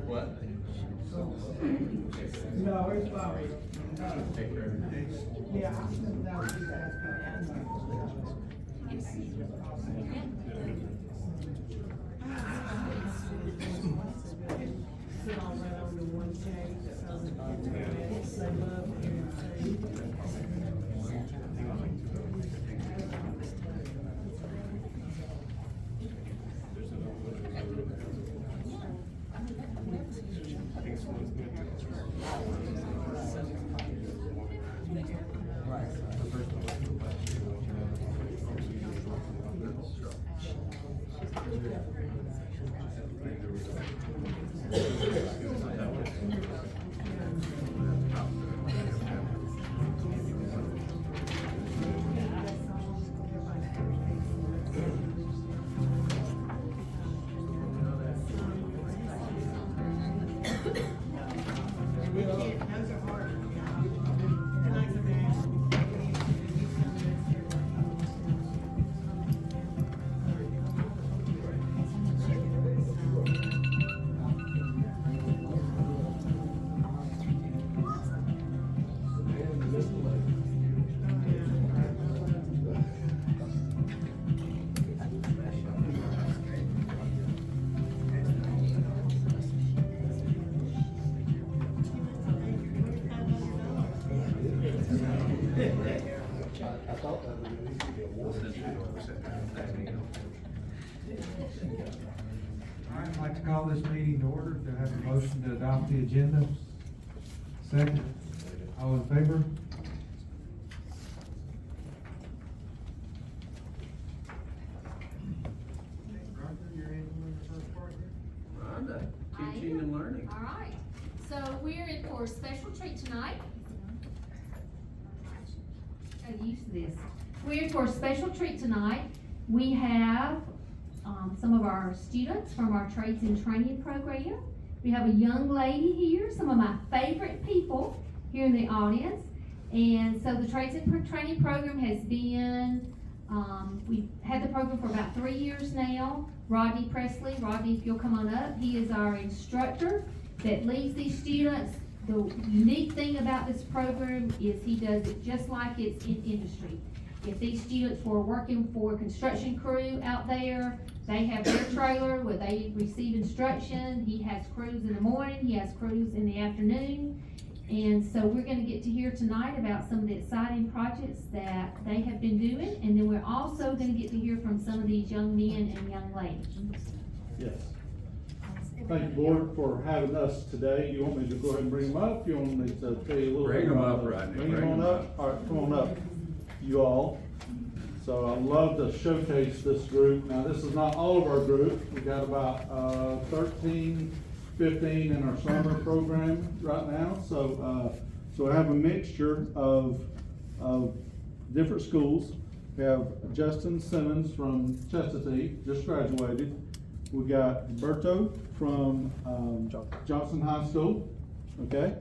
What? No, it's fine. Take care of it. Yeah, I'll send it out to you guys. Sit all right on the one chain, they love All right, I'd like to call this meeting to order, to have a motion to adopt the agenda. Second, all in favor? Roger, you're in the first part here? Rhonda, teaching and learning. All right, so we're in for a special treat tonight. Got used to this. We're in for a special treat tonight. We have, some of our students from our trades and training program. We have a young lady here, some of my favorite people here in the audience. And so the trades and training program has been, we've had the program for about 3 years now. Rodney Presley, Rodney, if you'll come on up, he is our instructor that leads these students. The unique thing about this program is he does it just like it's in industry. If these students were working for a construction crew out there, they have their trailer where they receive instruction. He has crews in the morning, he has crews in the afternoon. And so we're gonna get to hear tonight about some of the exciting projects that they have been doing. And then we're also gonna get to hear from some of these young men and young ladies. Yes. Thank you, board, for having us today. You want me to go ahead and bring them up? You want me to tell you a little? Bring bit 'em about up, the- Rodney. Bring Bring them on 'em up. All right, come on up, you all. So I'd love to showcase this group. Now, this is not all of our group. We got about 13, 15 in our summer program right now. So I have a mixture of different schools. We have Justin Simmons from Chestatee, just graduated. We got Berto from Johnson High School, okay?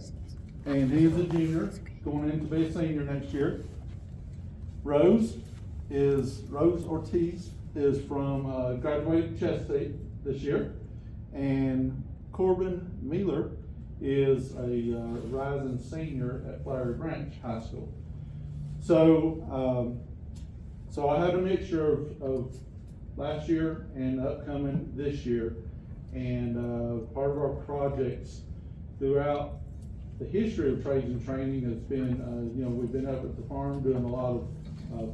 And he is a junior, going in to be a senior next year. Rose Ortiz is from graduated Chestatee this year. And Corbin Mealer is a rising senior at Flowery Branch High School. So I had a mixture of last year and upcoming this year. And part of our projects throughout the history of trades and training has been, we've been up at the farm doing a lot of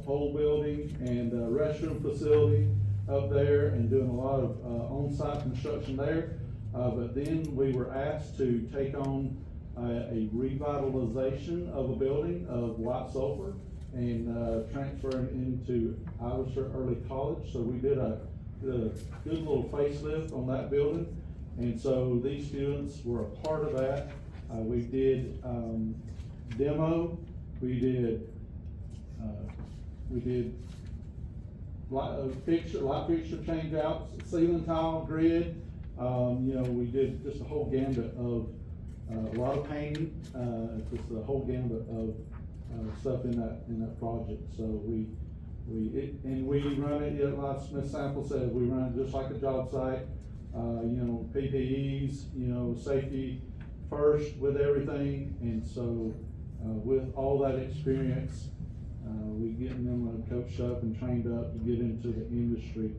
pole building and restroom facility up there and doing a lot of on-site construction there. But then we were asked to take on a revitalization of a building of White Sulphur and transfer it into Iverson Early College. So we did a good little facelift on that building. And so these students were a part of that. We did demo, we did light fixture change outs, ceiling tile, grid. You know, we did just a whole gambit of, a lot of painting, just a whole gambit of, stuff in that project. So we run it, like Ms. Sample said, we run it just like a job site. You know, PPEs, you know, safety first with everything. And so, with all that experience, we getting them coached up and trained up to get into the industry.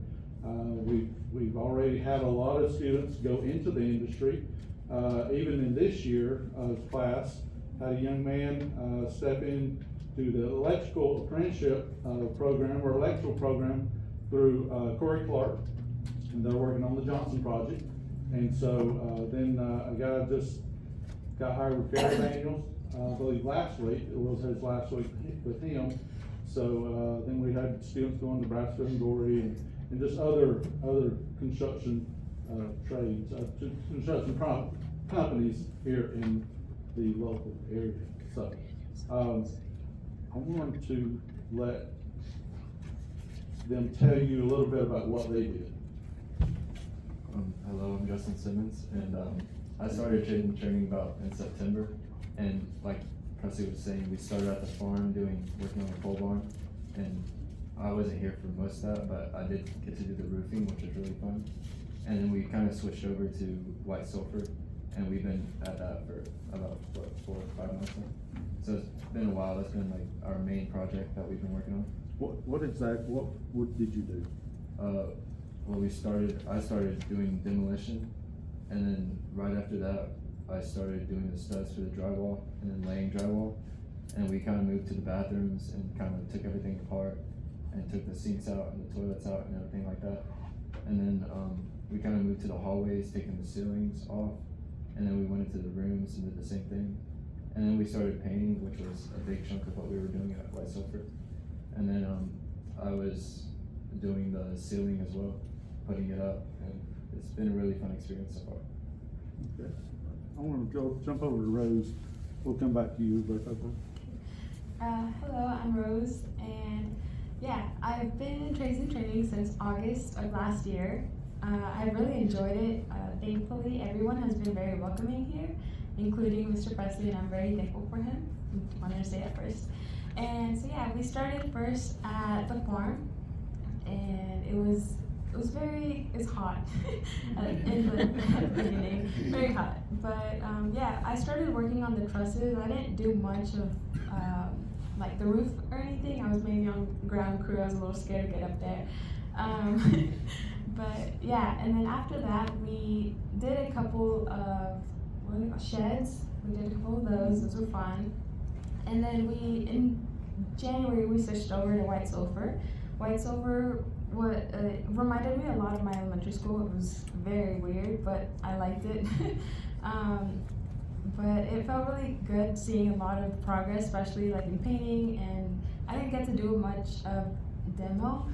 We've already had a lot of students go into the industry. Even in this year, class, had a young man, step in to the electrical apprenticeship, program or electrical program through, Corey Clark. And they're working on the Johnson project. And so, then, a guy just got hired with Gary Daniels, I believe last week, it was his last week with him. So, then we had students going to Nebraska and Gorey and just other construction, trades, construction companies here in the local area. So, I want to let them tell you a little bit about what they did. Hello, I'm Justin Simmons, and I started training about in September, and like Presley was saying, we started at the farm working on the pole barn, and I wasn't here for most of that, but I did get to do the roofing, which was really fun. And then we kind of switched over to white sulfur, and we've been at that for about 4 or 5 months now. So it's been a while. That's been like our main project that we've been working on. What did you do? Well, I started doing demolition, and then right after that, I started doing the studs for the drywall, and then laying drywall. And we kind of moved to the bathrooms and kind of took everything apart, and took the sinks out and the toilets out and everything like that. And then we kind of moved to the hallways, taking the ceilings off, and then we went into the rooms and did the same thing. And then we started painting, which was a big chunk of what we were doing at White Sulphur. And then I was doing the ceiling as well, putting it up, and it's been a really fun experience so far. Okay. I want to jump over to Rose. We'll come back to you, but hello, I'm Rose, and yeah, I've been in trades and training since August of last year. I've really enjoyed it. Thankfully, everyone has been very welcoming here, including Mr. Presley, and I'm very thankful for him. I wanted to say that first. And so yeah, we started first at the farm, and it was hot in the beginning, very hot. But yeah, I started working on the trusses. I didn't do much of like the roof or anything. I was mainly on ground crew. I was a little scared to get up there. But yeah, and then after that, we did a couple of sheds. We did a couple of those. Those were fun. And then in January, we switched over to White Sulphur. White Sulphur reminded me a lot of my elementary school. It was very weird, but I liked it. But it felt really good seeing a lot of progress, especially like in painting, and I didn't get to do much of demo,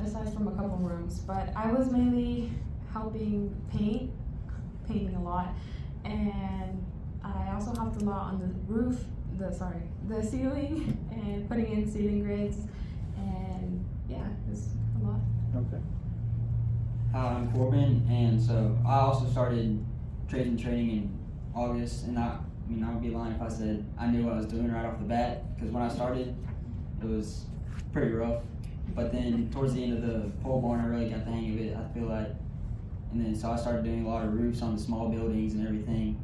aside from a couple rooms, but I was mainly helping painting a lot, and I also helped a lot on the roof, the ceiling, and putting in ceiling grids, and yeah, it's a lot. okay. I'm Corbin, and so I also started trades and training in August, and I would be lying if I said I knew what I was doing right off the bat, because when I started, it was pretty rough, but then towards the end of the pole barn, I really got the hang of it, I feel like, and then so I started doing a lot of roofs on the small buildings and everything.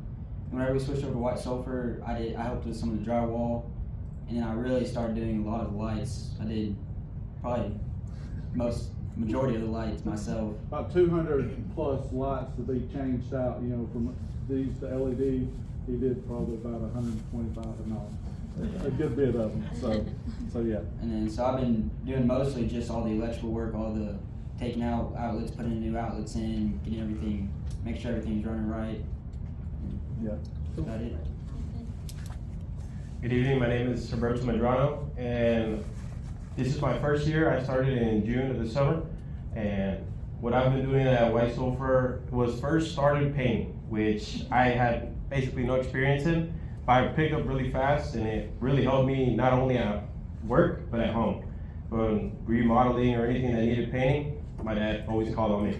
And whenever we switched over to White Sulphur, I helped with some of the drywall, and then I really started doing a lot of the lights. I did probably majority of the lights myself. About 200 plus lights to be changed out, you know, from these to LED. He did probably about 125 and all, a good bit of them, so yeah. And then so I've been doing mostly just all the electrical work, all the taking out outlets, putting in new outlets in, getting everything, make sure everything's running right. Yeah. That's about it. Good evening, my name is Roberto Medrano, and this is my first year. I started in June of the summer, and what I've been doing at White Sulphur was first started painting, which I had basically no experience in, by pickup really fast, and it really helped me not only at work, but at home. When remodeling or anything that needed painting, my dad always called on me,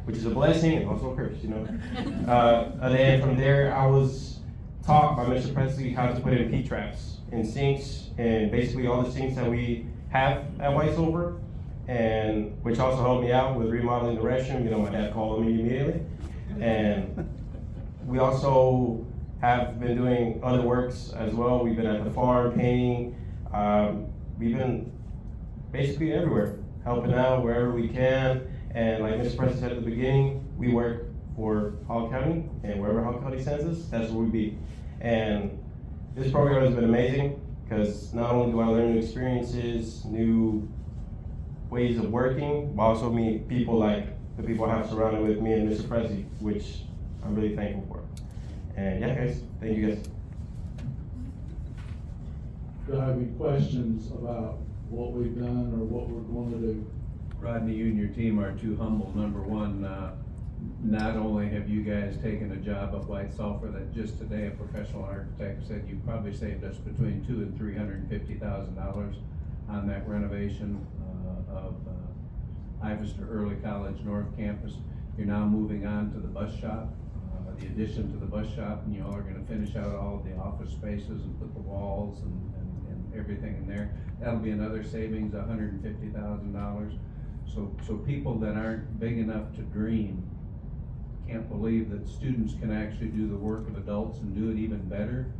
which is a blessing and also a curse, And then from there, I was taught by Mr. Presley how to put in P-traps in sinks, and basically all the sinks that we have at White Silver, and which also helped me out with remodeling the restroom. My dad called on me immediately. And we also have been doing other works as well. We've been at the farm painting. We've been basically everywhere, helping out wherever we can. And like Mr. Presley said at the beginning, we work for Hall County, and wherever Hall County sends us, that's where we be. And this program has been amazing, because not only do I learn new experiences, new ways of working, but also meet people like the people I have surrounded with me and Mr. Presley, which I'm really thankful for. And yeah, guys, thank you guys. Do I have any questions about what we've done or what we're going to do? Rodney, you and your team are too humble. Number one, not only have you guys taken a job at White Sulphur that just today a professional architect said you probably saved us between $200,000 and $350,000 on that renovation of Ivester Early College North Campus. You're now moving on to the bus shop, the addition to the bus shop, and you all are gonna finish out all of the office spaces and put the walls and everything in there. That'll be another savings, $150,000. So people that aren't big enough to dream can't believe that students can actually do the work of adults and do it even better,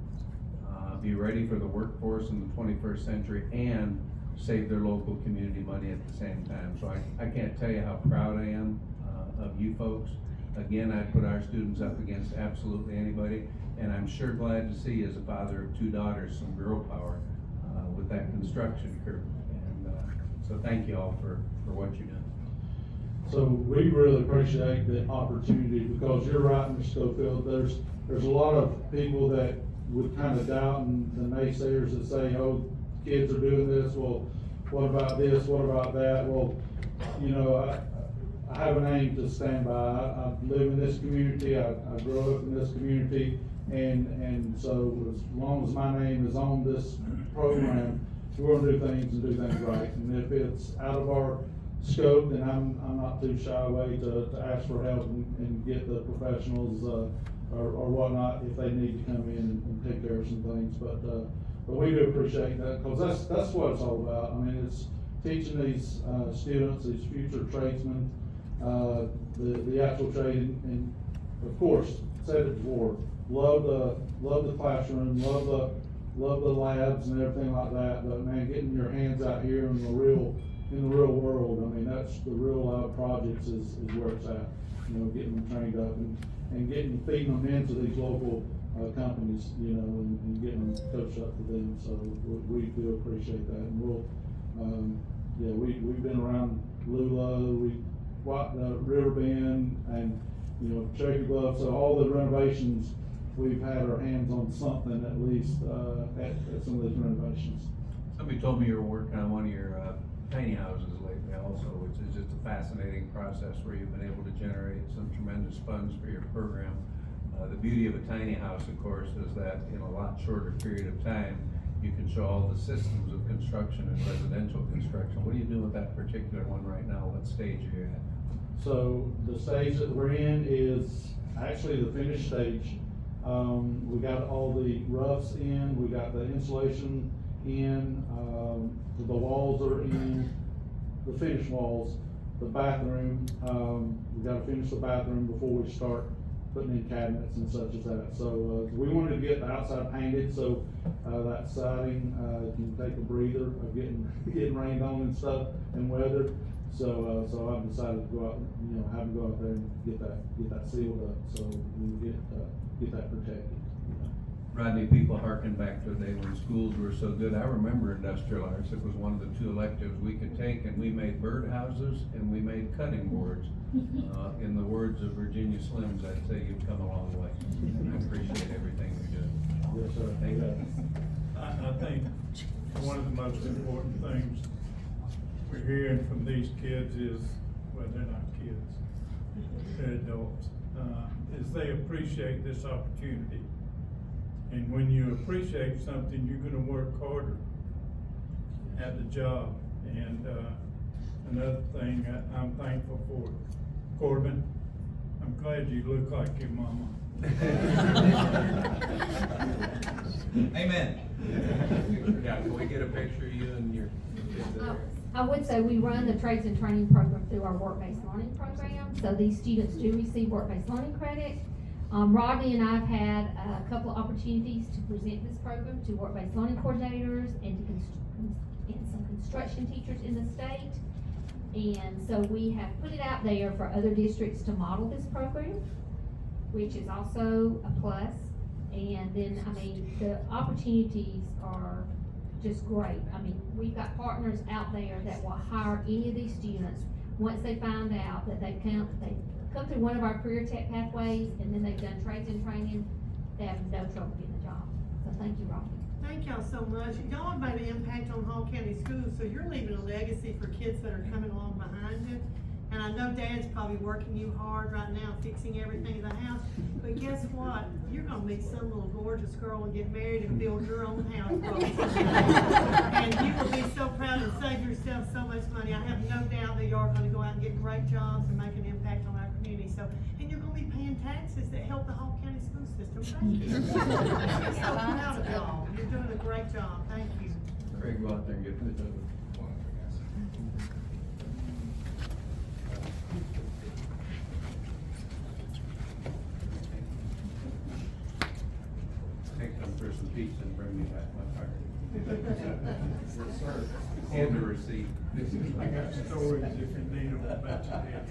be ready for the workforce in the 21st century, and save their local community money at the same time. So I can't tell you how proud I am of you folks. Again, I put our students up against absolutely anybody, and I'm sure glad to see, as a father of 2 daughters, some girl power with that construction crew. And so thank you all for what you've done. So we really appreciate the opportunity, because you're right, Mr. Schofield, there's a lot of people that would kind of doubt, and the naysayers that say, oh, kids are doing this, well, what about this, what about that? Well, I have a name to stand by. I live in this community, I grew up in this community, and so as long as my name is on this program, we're gonna do things right. And if it's out of our scope, then I'm not too shy away to ask for help and get the professionals or whatnot if they need to come in and take care of some things. But we do appreciate that, because that's what it's all about. I mean, it's teaching these students, these future tradesmen, the actual trade, and of course, said it before, love the classroom, love the labs and everything like that. But man, getting your hands out here in the real world, I mean, that's the real lab projects is where it's at. Getting them trained up and feeding them into these local companies, and getting them coached up to them. So we do appreciate that, and we've been around Lula, Riverbend, and Cherokee Bluff. So all the renovations, we've had our hands on something at least at some of those renovations. Somebody told me you were working on one of your tiny houses lately also, which is just a fascinating process where you've been able to generate some tremendous funds for your program. The beauty of a tiny house, of course, is that in a lot shorter period of time, you can show all the systems of construction and residential construction. What are you doing with that particular one right now? What stage are you at? So the stage that we're in is actually the finished stage. We got all the roughs in, we got the insulation in, the walls are in, the finished walls, the bathroom, we gotta finish the bathroom before we start putting in cabinets and such as that. So we wanted to get the outside painted, so that siding can take a breather of getting rained on and stuff and weather. So I've decided to go out, have them go out there and get that sealed up, so we get that protected. Rodney, people harken back to the day when schools were so good. I remember industrial arts. It was one of the 2 electives we could take, and we made birdhouses and we made cutting boards. In the words of Virginia Slims, I'd say you've come a long way. And I appreciate everything you're doing. Yes, sir. Thank you. I think one of the most important things we're hearing from these kids is, well, they're not kids, they're adults, is they appreciate this opportunity And when you appreciate something, you're gonna work harder at the job. And, another thing, I'm thankful for Corbin. I'm glad you look like your mama. Amen. Yeah, can we get a picture of you and your kids there? I would say we run the trades and training program through our work-based learning program, so these students do receive work-based learning credit. Rodney and I have had a couple of opportunities to present this program to work-based learning coordinators and to and some construction teachers in the state. And so we have put it out there for other districts to model this program, which is also a plus. And then, I mean, the opportunities are just great. I mean, we've got partners out there that will hire any of these students once they find out that they come through one of our career tech pathways, and then they've done trades and training, they have no trouble getting a job. So thank you, Robbie. Thank y'all so much. Y'all have made an impact on Hall County Schools, so you're leaving a legacy for kids that are coming along behind you. And I know Dad's probably working you hard right now, fixing everything in the house, but guess what? You're gonna meet some little gorgeous girl and get married and build your own house. And you will be so proud and save yourself so much money. I have no doubt that y'all are gonna go out and get great jobs and make an impact on our community. So, and you're gonna be paying taxes that help the Hall County school system. Thank you. I'm so proud of y'all. You're doing a great job. Thank you. Craig, go out there and get the picture. Take them for some pizza and bring me back my card. Yes, sir. And the receipt. I got stories if you need them about your dad.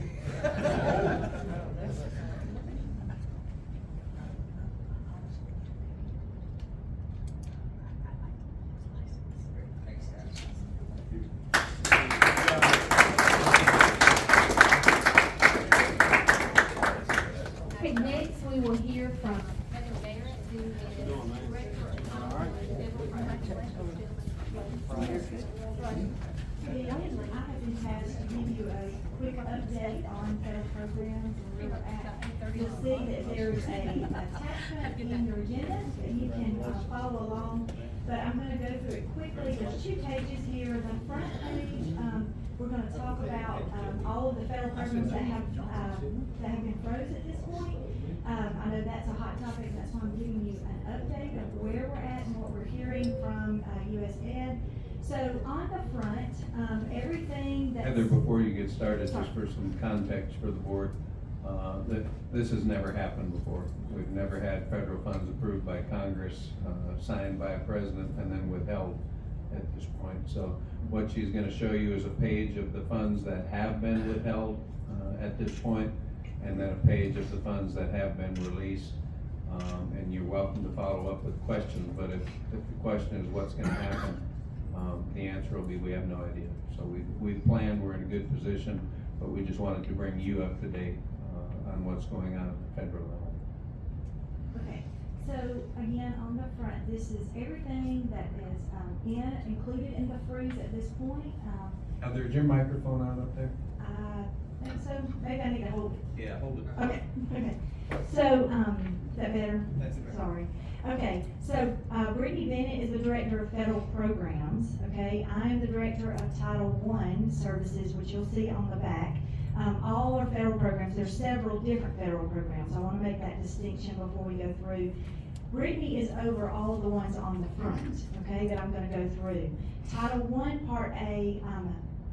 Okay, next we will hear from Heather Barrett, who is Director of I have been tasked to give you a quick update on federal programs and where we're at. You'll see that there's a attachment in your agenda that you can follow along, but I'm gonna go through it quickly. There's 2 pages here. The front page, we're gonna talk about, all of the federal programs that have been frozen at this point. I know that's a hot topic, that's why I'm giving you an update of where we're at and what we're hearing from, US Ed. So on the front, everything that's. Heather, before you get started, just for some context for the board, that this has never happened before. We've never had federal funds approved by Congress, signed by a president, and then withheld at this point. So what she's gonna show you is a page of the funds that have been withheld, at this point, and then a page of the funds that have been released. And you're welcome to follow up with questions, but if the question is what's gonna happen, the answer will be, we have no idea. So we've planned, we're in a good position, but we just wanted to bring you up to date, on what's going on at the federal level. Okay, so again, on the front, this is everything that is, included in the freeze at this point. Heather, is your microphone on up there? I think so, maybe I need to hold it. Yeah, hold it. Okay, okay. So, is that better? That's better. Sorry. Okay, so, Brittany Bennett is the Director of Federal Programs, okay? I am the Director of Title I Services, which you'll see on the back. All our federal programs, there's several different federal programs. I wanna make that distinction before we go through. Brittany is over all of the ones on the front, okay, that I'm gonna go through. Title I, Part A,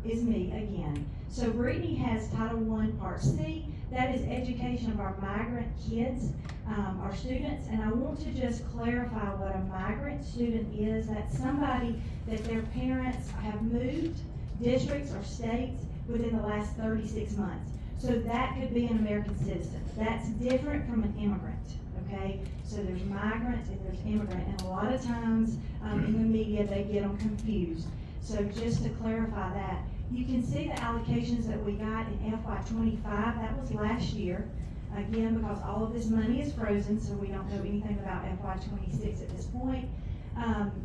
is me again. So Brittany has Title I, Part C. That is education of our migrant kids, our students. And I want to just clarify what a migrant student is. That's somebody that their parents have moved districts or states within the last 36 months. So that could be an American citizen. That's different from an immigrant, okay? So there's migrant and there's immigrant. And a lot of times in the media, they get them confused. So just to clarify that, you can see the allocations that we got in FY25, that was last year. Again, because all of this money is frozen, so we don't know anything about FY26 at this point.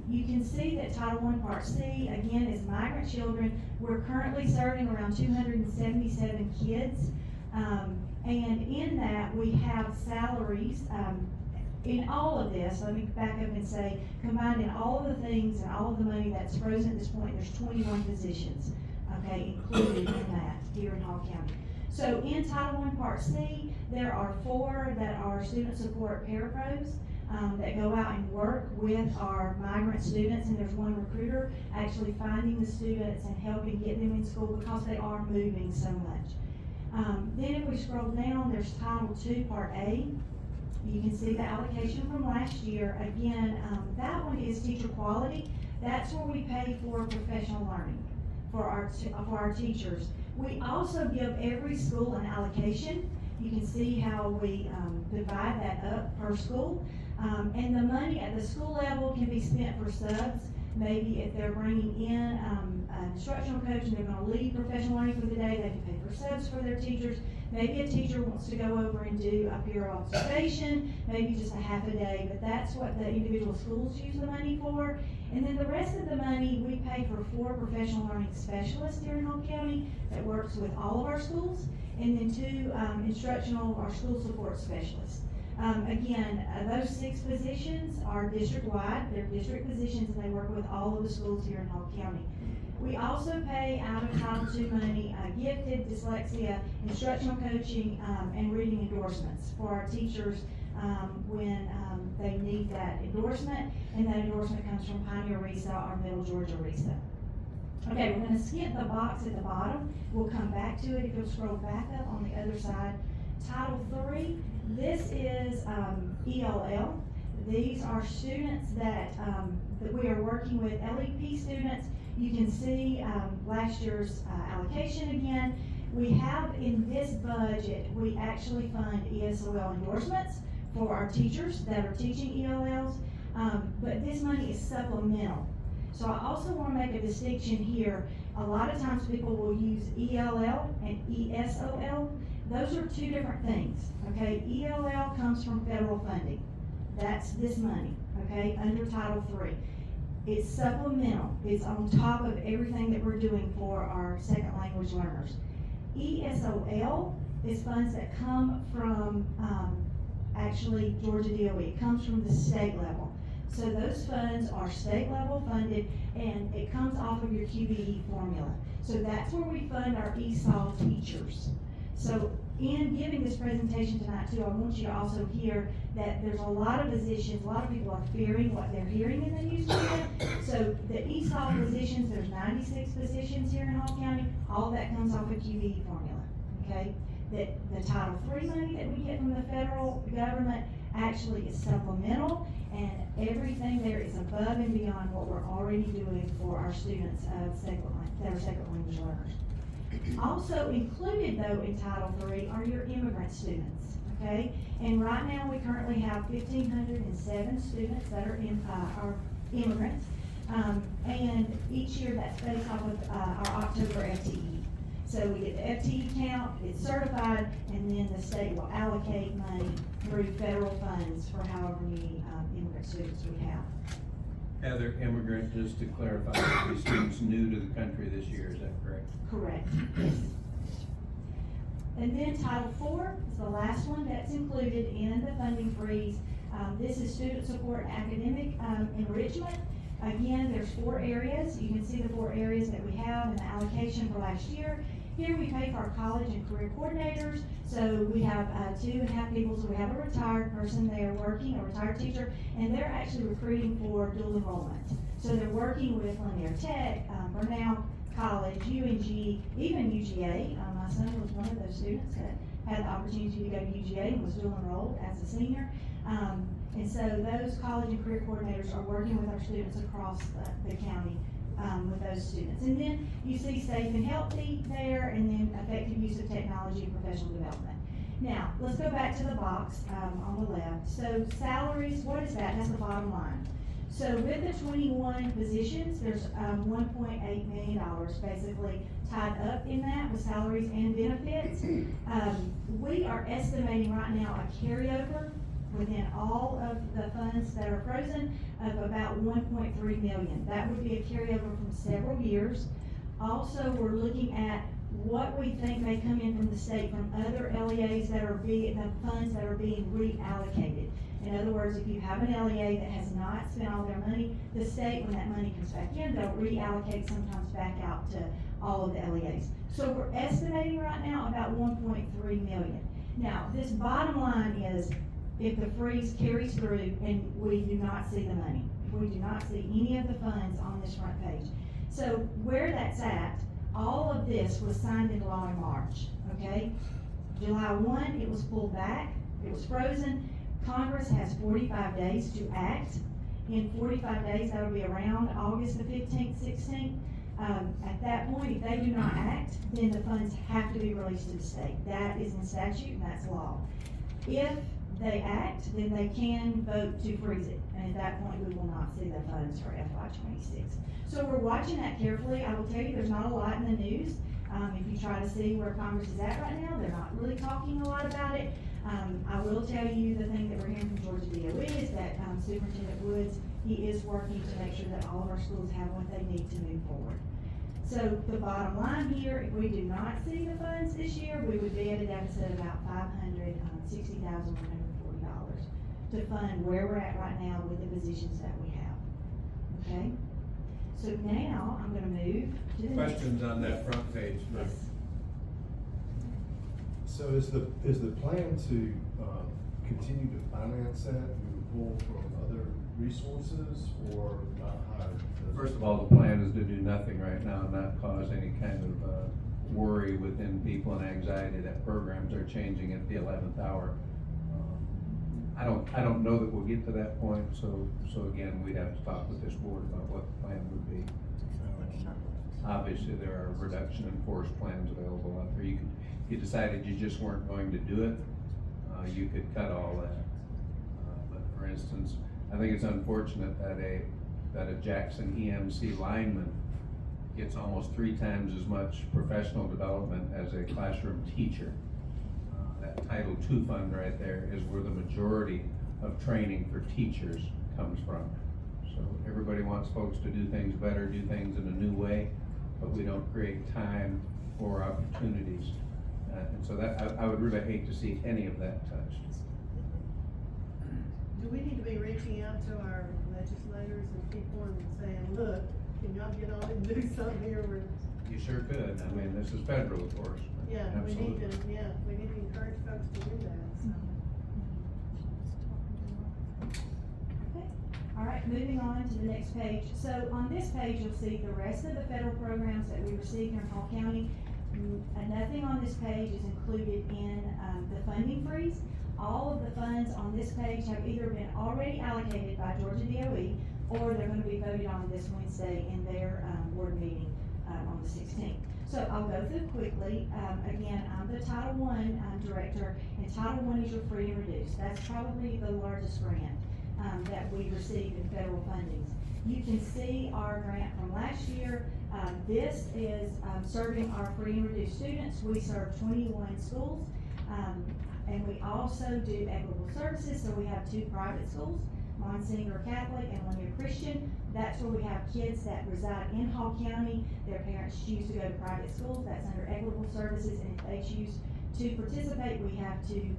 You can see that Title I, Part C, again, is migrant children. We're currently serving around 277 kids. And in that, we have salaries, in all of this, let me back up and say, combined in all of the things and all of the money that's frozen at this point, there's 21 positions, okay, included in that here in Hall County. So in Title I Part C, there are 4 that are student support parapros, that go out and work with our migrant students, and there's 1 recruiter actually finding the students and helping get them in school because they are moving so much. Then if we scroll down, there's Title II Part A. You can see the allocation from last year. Again, that one is teacher quality. That's where we pay for professional learning for our teachers. We also give every school an allocation. You can see how we divide that up per school. And the money at the school level can be spent for subs. Maybe if they're bringing in an instructional coach and they're gonna lead professional learning for the day, they can pay for subs for their teachers. Maybe a teacher wants to go over and do a peer observation, maybe just a half a day, but that's what the individual schools use the money for. And then the rest of the money, we pay for 4 professional learning specialists here in Hall County that works with all of our schools, and then 2 instructional or school support specialists. Again, those 6 positions are district-wide. They're district positions, and they work with all of the schools here in Hall County. We also pay out of Title II money, gifted, dyslexia, instructional coaching, and reading endorsements for our teachers when they need that endorsement, and that endorsement comes from Pioneer RESA or Middle Georgia RESA. Okay, we're gonna skip the box at the bottom. We'll come back to it if you'll scroll back up on the other side. Title III, this is ELL. These are students that we are working with, LEP students. You can see last year's allocation again. We have in this budget, we actually fund ESOL endorsements for our teachers that are teaching ELLs, but this money is supplemental. So I also want to make a distinction here. A lot of times people will use ELL and ESOL. Those are 2 different things, okay? ELL comes from federal funding. That's this money, okay, under Title III. It's supplemental. It's on top of everything that we're doing for our second language learners. ESOL is funds that come from actually Georgia DOE. It comes from the state level. So those funds are state level funded, and it comes off of your QBE formula. So that's where we fund our ESOL teachers. So in giving this presentation tonight too, I want you to also hear that there's a lot of positions, a lot of people are fearing what they're hearing in the news media. So the ESOL positions, there's 96 positions here in Hall County, all that comes off of QBE formula, okay? That the Title III money that we get from the federal government actually is supplemental, and everything there is above and beyond what we're already doing for our students of that are second language learners. Also included though in Title III are your immigrant students, okay? And right now we currently have 1,507 students that are immigrants, and each year that's based off of our October FTE. So we get the FTE count, it's certified, and then the state will allocate money through federal funds for however many immigrant students we have. Heather, immigrant, just to clarify, these students new to the country this year, is that correct? Correct, yes. And then Title IV is the last one that's included in the funding freeze. This is student support and academic enrichment. Again, there's 4 areas. You can see the 4 areas that we have in the allocation for last year. Here we pay for our college and career coordinators. So we have 2.5 people. So we have a retired person there working, a retired teacher, and they're actually recruiting for dual enrollment. So they're working with Lanier Tech, Burnell College, UNG, even UGA. My son was one of those students that had the opportunity to go to UGA and was dual enrolled as a senior. And so those college and career coordinators are working with our students across the county with those students. And then you see safe and healthy there, and then effective use of technology and professional development. Now, let's go back to the box on the left. So salaries, what is that? That's the bottom line. So with the 21 positions, there's $1.8 million basically tied up in that with salaries and benefits. We are estimating right now a carryover within all of the funds that are frozen of about 1.3 million. That would be a carryover from several years. Also, we're looking at what we think may come in from the state from other LEAs that are the funds that are being reallocated. In other words, if you have an LEA that has not spent all their money, the state, when that money comes back in, they'll reallocate sometimes back out to all of the LEAs. So we're estimating right now about 1.3 million. Now, this bottom line is, if the freeze carries through and we do not see the money, we do not see any of the funds on this front page. So where that's at, all of this was signed into law in March, okay? July 1, it was pulled back, it was frozen. Congress has 45 days to act. In 45 days, that would be around August the 15th, 16th. At that point, if they do not act, then the funds have to be released to the state. That is in statute and that's law. If they act, then they can vote to freeze it. And at that point, we will not see the funds for FY26. So we're watching that carefully. I will tell you, there's not a lot in the news. If you try to see where Congress is at right now, they're not really talking a lot about it. I will tell you, the thing that we're hearing from Georgia DOE is that Superintendent Woods, he is working to make sure that all of our schools have what they need to move forward. So the bottom line here, if we do not see the funds this year, we would be at a deficit of about $560,140 to fund where we're at right now with the positions that we have. Okay? So now I'm gonna move to the next. Questions on that front page, Mike? Yes. So is the plan to, continue to finance that, we would pull from other resources or not hire? First of all, the plan is to do nothing right now and not cause any kind of, worry within people and anxiety that programs are changing at the 11th hour. I don't know that we'll get to that point, so again, we'd have to talk with this board about what the plan would be. Obviously, there are reduction in force plans available out there. If you decided you just weren't going to do it, you could cut all that. But for instance, I think it's unfortunate that a Jackson EMC lineman gets almost 3 times as much professional development as a classroom teacher. That Title II fund right there is where the majority of training for teachers comes from. So everybody wants folks to do things better, do things in a new way, but we don't create time or opportunities. And so that, I would really hate to see any of that touched. Do we need to be reaching out to our legislators and people and saying, look, can y'all get on and do something here? You sure could. I mean, this is federal, of course. But Yeah, we need absolutely. to, we need to encourage folks to do that, so. Okay. All right, moving on to the next page. So on this page, you'll see the rest of the federal programs that we receive here in Hall County. Nothing on this page is included in the funding freeze. All of the funds on this page have either been already allocated by Georgia DOE or they're gonna be voted on this Wednesday in their board meeting on the 16th. So I'll go through quickly. Again, I'm the Title I director, and Title I is your free and reduced. That's probably the largest grant that we receive in federal fundings. You can see our grant from last year. This is serving our free and reduced students. We serve 21 schools, and we also do equitable services. So we have 2 private schools, Monsignor Catholic and Lanier Christian. That's where we have kids that reside in Hall County. Their parents choose to go to private schools. That's under equitable services, and if they choose to participate, we have to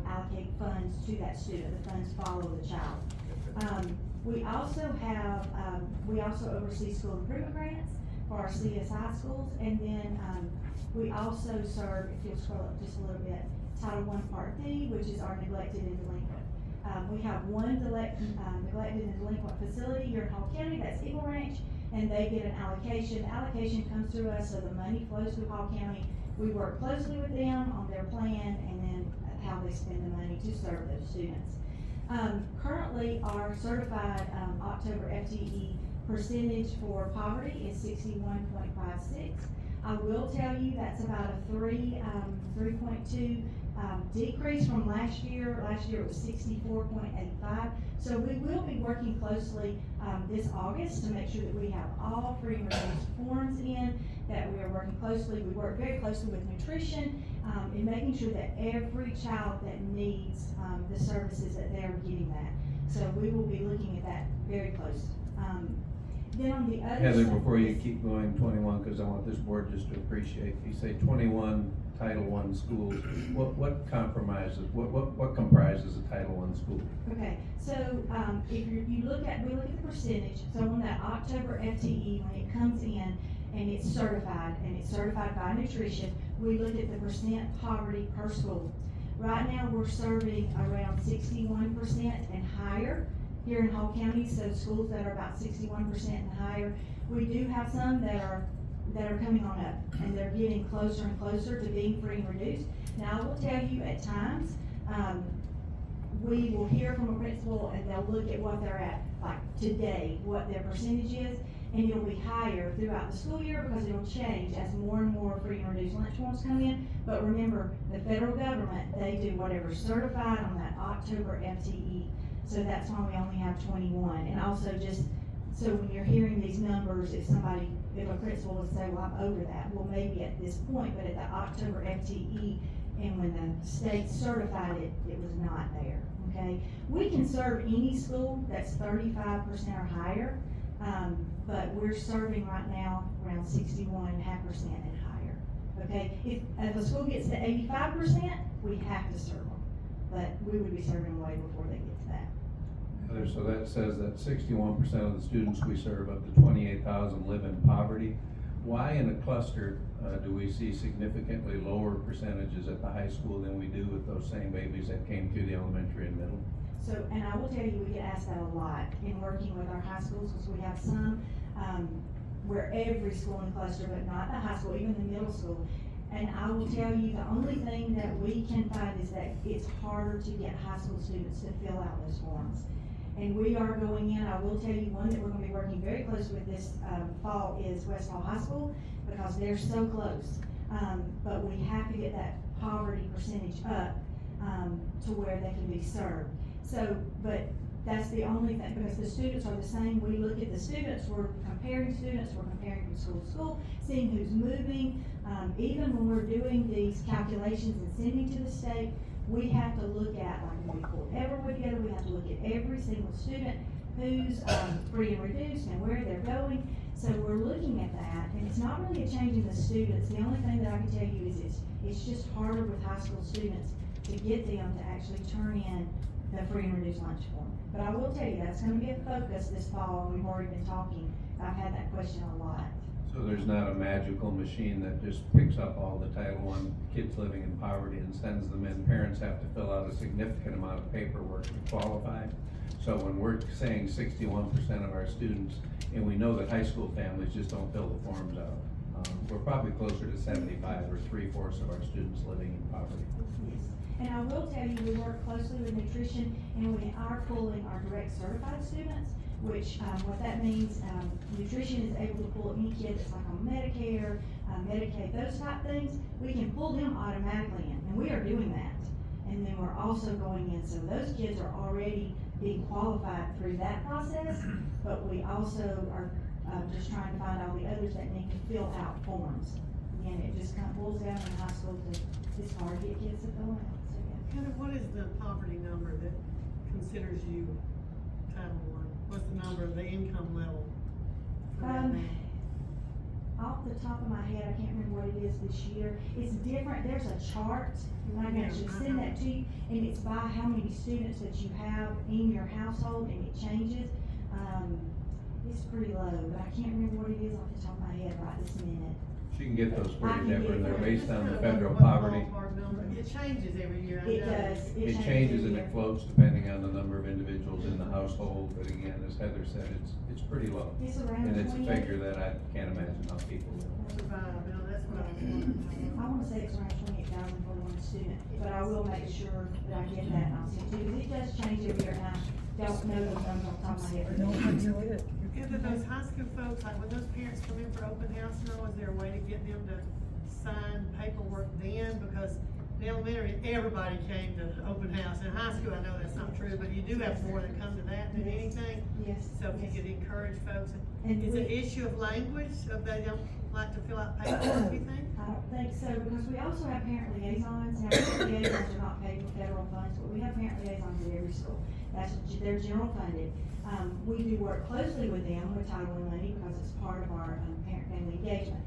allocate funds to that student. The funds follow the child. We also have, we also oversee school improvement grants for our CSI schools, and then we also serve, if you'll scroll up just a little bit, Title I Part D, which is our neglected and delinquent. We have one neglected and delinquent facility here in Hall County, that's Eagle Ranch, and they get an allocation. The allocation comes through us, so the money flows through Hall County. We work closely with them on their plan and then how they spend the money to serve those students. Currently, our certified October FTE percentage for poverty is 61.56. I will tell you that's about a 3.2 decrease from last year. Last year it was 64.85. So we will be working closely this August to make sure that we have all free and reduced forms in, that we are working closely. We work very closely with nutrition in making sure that every child that needs the services that they're getting that. So we will be looking at that very close. Then on the other Heather, side. before you keep going, 21, because I want this board just to appreciate, you say 21 Title I schools, what comprises a Title I school? Okay, so, if we look at the percentage, so on that October FTE, when it comes in and it's certified by nutrition, we look at the percent poverty per school. Right now, we're serving around 61% and higher here in Hall County, so schools that are about 61% and higher. We do have some that are coming on up, and they're getting closer and closer to being free and reduced. Now, I will tell you, at times, we will hear from a principal and they'll look at what they're at, like today, what their percentage is, and it'll be higher throughout the school year because it'll change as more and more free and reduced lunch forms come in. But remember, the federal government, they do whatever's certified on that October FTE. So that's why we only have 21. And also just, so when you're hearing these numbers, if a principal would say, well, I'm over that, well, maybe at this point, but at the October FTE, and when the state certified it, it was not there, okay? We can serve any school that's 35% or higher, but we're serving right now around 61.5% and higher, okay? If a school gets to 85%, we have to serve them, but we would be serving way before they get to that. So that says that 61% of the students we serve, up to 28,000, live in poverty. Why in a cluster do we see significantly lower percentages at the high school than we do with those same babies that came through the elementary and middle? So, and I will tell you, we get asked that a lot in working with our high schools, because we have some where every school in the cluster, but not the high school, even the middle school. And I will tell you, the only thing that we can find is that it's harder to get high school students to fill out those forms. And we are going in, I will tell you, one that we're gonna be working very close with this fall is West Hall High School, because they're so close. But we have to get that poverty percentage up to where they can be served. So, but that's the only thing, because the students are the same. We look at the students, we're comparing from school to school, seeing who's moving. Even when we're doing these calculations and sending to the state, we have to look at, like when we pull Everwood together, we have to look at every single student who's free and reduced and where they're going. So we're looking at that, and it's not really a change in the students. The only thing that I can tell you is it's just harder with high school students to get them to actually turn in the free and reduced lunch form. But I will tell you, that's gonna be a focus this fall, and we've already been talking. I've had that question a lot. So there's not a magical machine that just picks up all the Title I kids living in poverty and sends them in. Parents have to fill out a significant amount of paperwork to qualify. So when we're saying 61% of our students, and we know that high school families just don't fill the forms out, we're probably closer to 75 or 3/4 of our students living in poverty. Yes. And I will tell you, we work closely with nutrition, and we are pulling our direct certified students, which, what that means, nutrition is able to pull any kid that's like on Medicare, Medicaid, those type things. We can pull them automatically in, and we are doing that. And then we're also going in, so those kids are already being qualified through that process, but we also are just trying to find all the others that need to fill out forms. Again, it just kind of boils down in high school to, it's hard to get kids to fill out, so yeah. Kind of, what is the poverty number that considers you Title I? What's the number of the income level for that now? Off the top of my head, I can't remember what it is this year. It's different, there's a chart, and I can actually send that to you, and it's by how many students that you have in your household, and it changes. It's pretty low, but I can't remember what it is off the top of my head right this minute. She can get those for I you, can Deborah, get and they're those. based on the Just federal kind of a poverty. ballpark number. It changes every year, I know. It does. It changes every and year. it floats depending on the number of individuals in the household, but again, as Heather said, it's pretty low. It's around And it's a 28. figure that I can't imagine how people live. Survive, you know, that's what I was wondering. I wanna say it's around 28,000 for one student, but I will make sure that I get that and I'll send it to you, because it does change every year, and I don't know the numbers off the top of my head. And then those high school folks, like when those parents come in for open house now, is there a way to get them to sign paperwork then? Because in elementary, everybody came to open house. In high school, I know that's not true, but you do have more that come to that than anything. Yes. So if you yes. could encourage folks, And is it an we- issue of language, of they don't like to fill out paperwork, you think? I don't think so, because we also have parent liaisons. Now, parent liaisons are not paid with federal funds, but we have parent liaisons at every school. They're general funded. We do work closely with them with Title I money, because it's part of our parent-family engagement.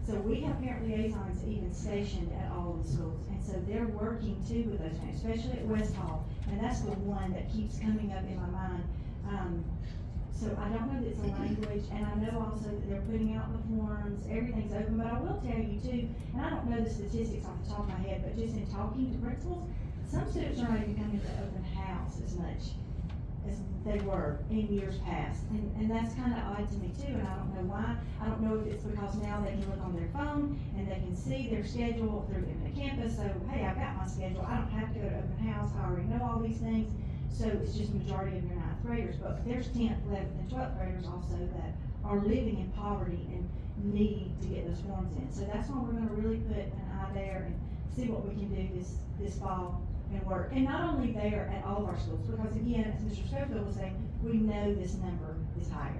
So we have parent liaisons even stationed at all of the schools, and so they're working too with those parents, especially at West Hall, and that's the one that keeps coming up in my mind. So I don't know that it's a language, and I know also that they're putting out the forms, everything's open, but I will tell you too, and I don't know the statistics off the top of my head, but just in talking to principals, some students are not even coming to open house as much as they were in years past, and that's kinda odd to me too, and I don't know why. I don't know if it's because now they can look on their phone, and they can see their schedule, if they're in the campus, so, hey, I've got my schedule, I don't have to go to open house, I already know all these things. So it's just majority of your ninth graders, but there's 10th, 11th, and 12th graders also that are living in poverty and need to get those forms in. So that's why we're gonna really put an eye there and see what we can do this fall and work. And not only there at all of our schools, because again, as Mr. Schofield was saying, we know this number is higher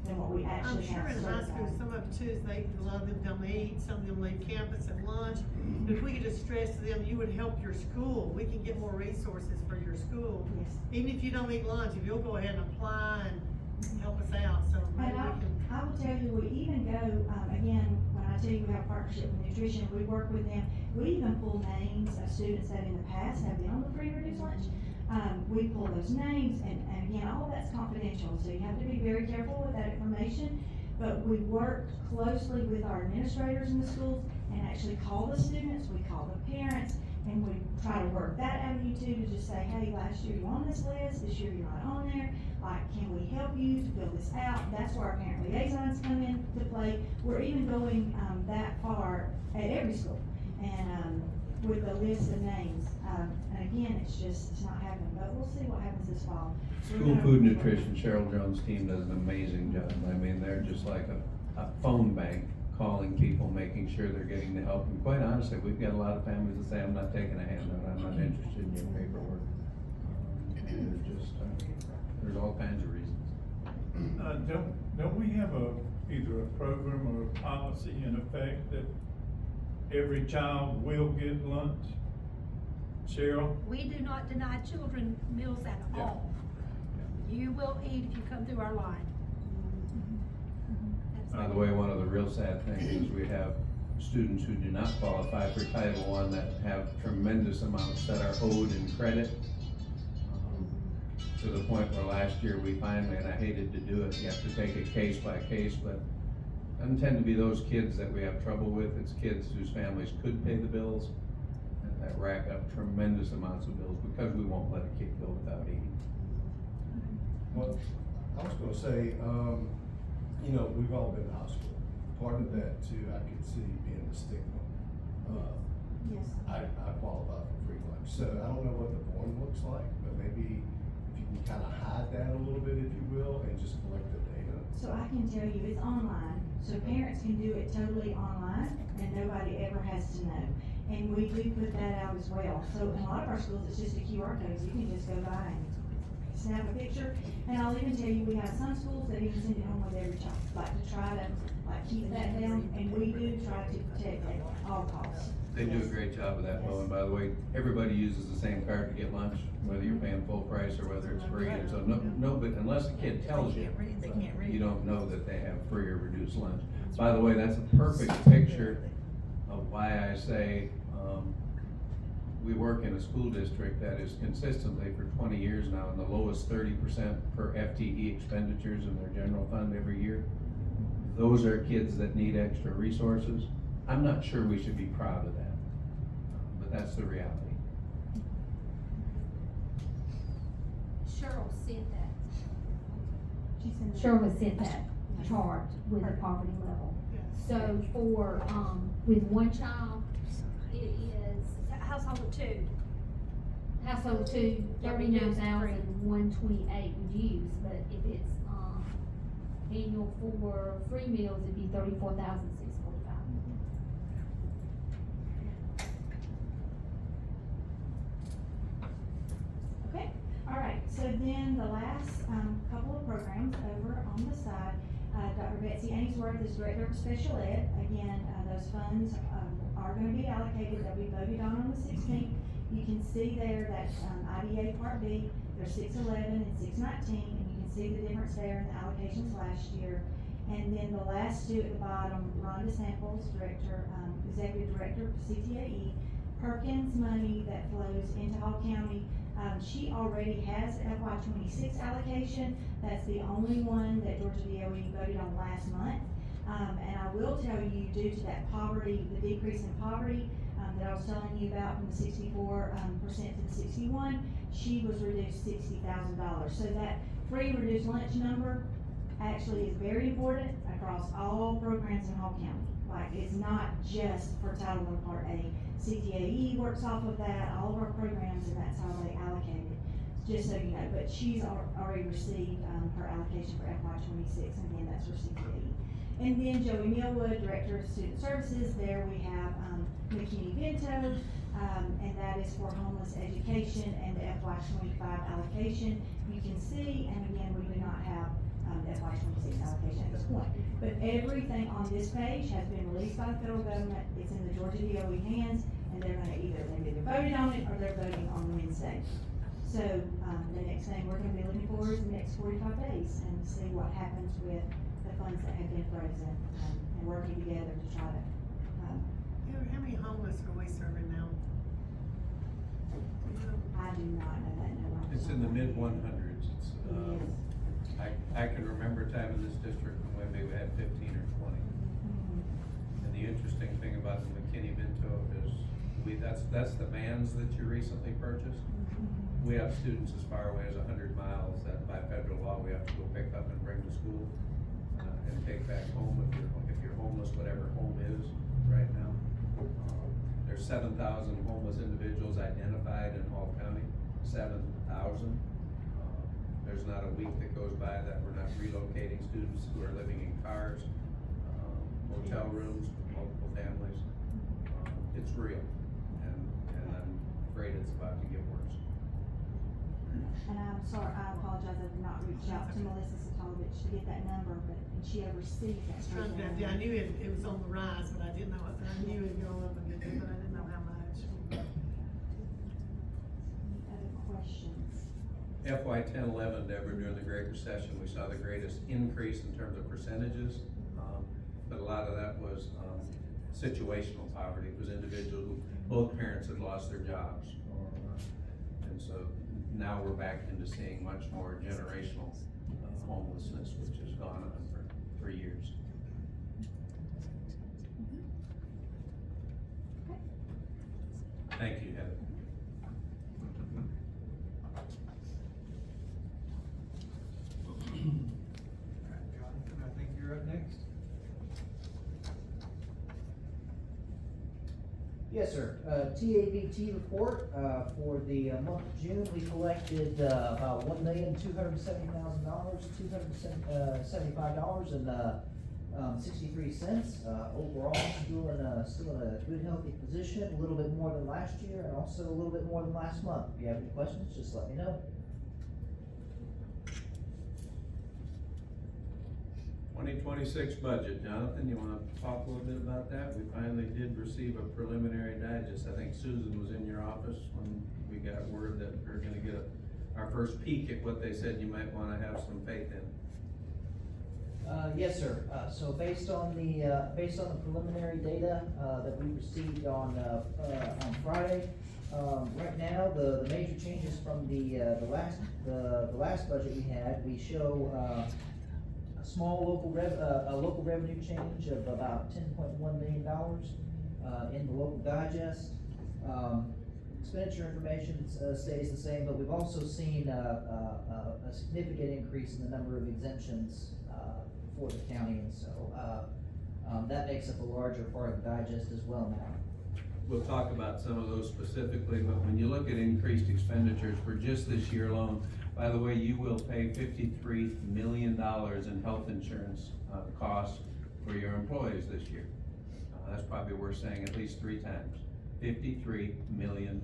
than what we I'm actually sure have in high school, certified. some of it too is they, a lot of them don't eat, some of them leave campus at lunch. But if we could just stress to them, you would help your school, we can get more resources for your school. Yes. Even if you don't eat lunch, if you'll go ahead and apply and help us out, so maybe And we can. I will tell you, we even go, again, when I tell you we have a partnership with nutrition, we work with them. We even pull names of students that in the past have been on the free reduced lunch. We pull those names, and again, all of that's confidential, so you have to be very careful with that information. But we work closely with our administrators in the schools and actually call the students, we call the parents, and we try to work that avenue too, to just say, hey, last year you're on this list, this year you're not on there, like, can we help you to fill this out? That's where our parent liaisons come into play. We're even going, that far at every school, and, with a list of names. And again, it's not happening, but we'll see what happens this fall. We're School gonna- food nutrition, Cheryl Jones' team does an amazing job. I mean, they're just like a phone bank, calling people, making sure they're getting the help. And quite honestly, we've got a lot of families that say, I'm not taking a handout, I'm not interested in your paperwork. They're just, there's all kinds of reasons. Don't we have either a program or a policy in effect that every child will get lunch? Cheryl? We do not deny children meals at Yeah. all. You will eat if you come through our line. By the way, one of the real sad things is we have students who do not qualify for Title I that have tremendous amounts that are owed in credit. To the point where last year we finally, and I hated to do it, you have to take it case by case, but doesn't tend to be those kids that we have trouble with. It's kids whose families could pay the bills and that rack up tremendous amounts of bills because we won't let a kid go without eating. Well, I was gonna say, you know, we've all been to hospital. Part of that too, I could see being the stigma. Yes. I qualify for free lunch, so I don't know what the form looks like, but maybe if you can kind of hide that a little bit, if you will, and just collect the data. So I can tell you, it's online, so parents can do it totally online, and nobody ever has to know. And we do put that out as well. So in a lot of our schools, it's just a QR code, you can just go by and snap a picture. And I'll even tell you, we have some schools that even send it home with every child, like to try to, keep that down, and we do try to protect at all costs. They do a great job of that, Bo, and by the way, everybody uses the same card to get lunch, whether you're paying full price or whether it's free, and so no, but unless the kid tells you, you don't know that they have free or reduced lunch. By the way, that's a perfect picture of why I say, we work in a school district that is consistently for 20 years now in the lowest 30% per FTE expenditures in their general fund every year. Those are kids that need extra resources. I'm not sure we should be proud of that, but that's the reality. Cheryl said that. She sent it. Cheryl has sent that chart with the poverty level. So for, with one child, it is Household of two. household two, 39,128 would use, but if it's, annual for free meals, it'd be 34,645. Okay, all right, so then the last, couple of programs over on the side, Dr. Betsy Ainsworth is Director of Special Ed. Again, those funds, are gonna be allocated, they'll be voted on the 16th. You can see there that, IDA Part B, there's 611 and 619, and you can see the difference there in the allocations last year. And then the last two at the bottom, Rhonda Samples, Executive Director of CTAE, Perkins money that flows into Hall County. She already has FY '26 allocation. That's the only one that Georgia DOE voted on last month. And I will tell you, due to that poverty, the decrease in poverty, that I was telling you about from the 64% to the 61, she was reduced $60,000. So that free reduced lunch number actually is very important across all programs in Hall County. Like, it's not just for Title I Part A. CTAE works off of that, all of our programs, and that's how they allocate it, just so you know. But she's already received, her allocation for FY '26, and again, that's for CTAE. And then Joey Millwood, Director of Student Services, there we have, McKinney Bento, and that is for homeless education and the FY '25 allocation. You can see, and again, we do not have FY '26 allocation at this point. But everything on this page has been released by the federal government. It's in the Georgia DOE hands, and they've either voted on it or they're voting on Wednesday. So, the next thing we're gonna be looking for is the next 45 days and see what happens with the funds that have been frozen, and working together to try to, How many homeless are we serving now? I do not know that number. It's in the mid-100s. It's, It is. I can remember a time in this district when maybe we had 15 or 20. And the interesting thing about the McKinney Bento is that's the vans that you recently purchased. We have students as far away as 100 miles that by federal law, we have to go pick up and bring to school, and take back home if you're homeless, whatever home is right now. There's 7,000 homeless individuals identified in Hall County, 7,000. There's not a week that goes by that we're not relocating students who are living in cars, motel rooms, multiple families. It's real, and I'm afraid it's about to get worse. And I'm sorry, I apologize, I did not reach out to Melissa Satalovich to get that number, and she oversees that. I knew it was on the rise, but I didn't know, I knew it'd go up a good bit, but I didn't know how much. Any other questions? FY 10-11, Deborah, during the Great Recession, we saw the greatest increase in terms of percentages, but a lot of that was situational poverty. It was individuals who, both parents had lost their jobs. And so now we're back into seeing much more generational homelessness, which has gone on for years. Thank you, Heather. Alright, Jonathan, I think you're up next. Yes, sir. TABT report, for the month of June, we collected, about $1,270,000, $275.63. Overall, still in a good, healthy position, a little bit more than last year, and also a little bit more than last month. If you have any questions, just let me know. 2026 budget, Jonathan, you wanna talk a little bit about that? We finally did receive a preliminary digest. I think Susan was in your office when we got word that we're gonna get our first peek at what they said you might wanna have some faith in. Yes, sir. So based on the preliminary data, that we received on Friday, right now, the major changes from the last budget we had, we show, a small local revenue change of about $10.1 million, in the local digest. Expenditure information, stays the same, but we've also seen, a significant increase in the number of exemptions, for the county, and so, that makes up a larger part of the digest as well now. We'll talk about some of those specifically, but when you look at increased expenditures for just this year alone, by the way, you will pay $53 million in health insurance, costs for your employees this year. That's probably worth saying at least 3 times. $53 million,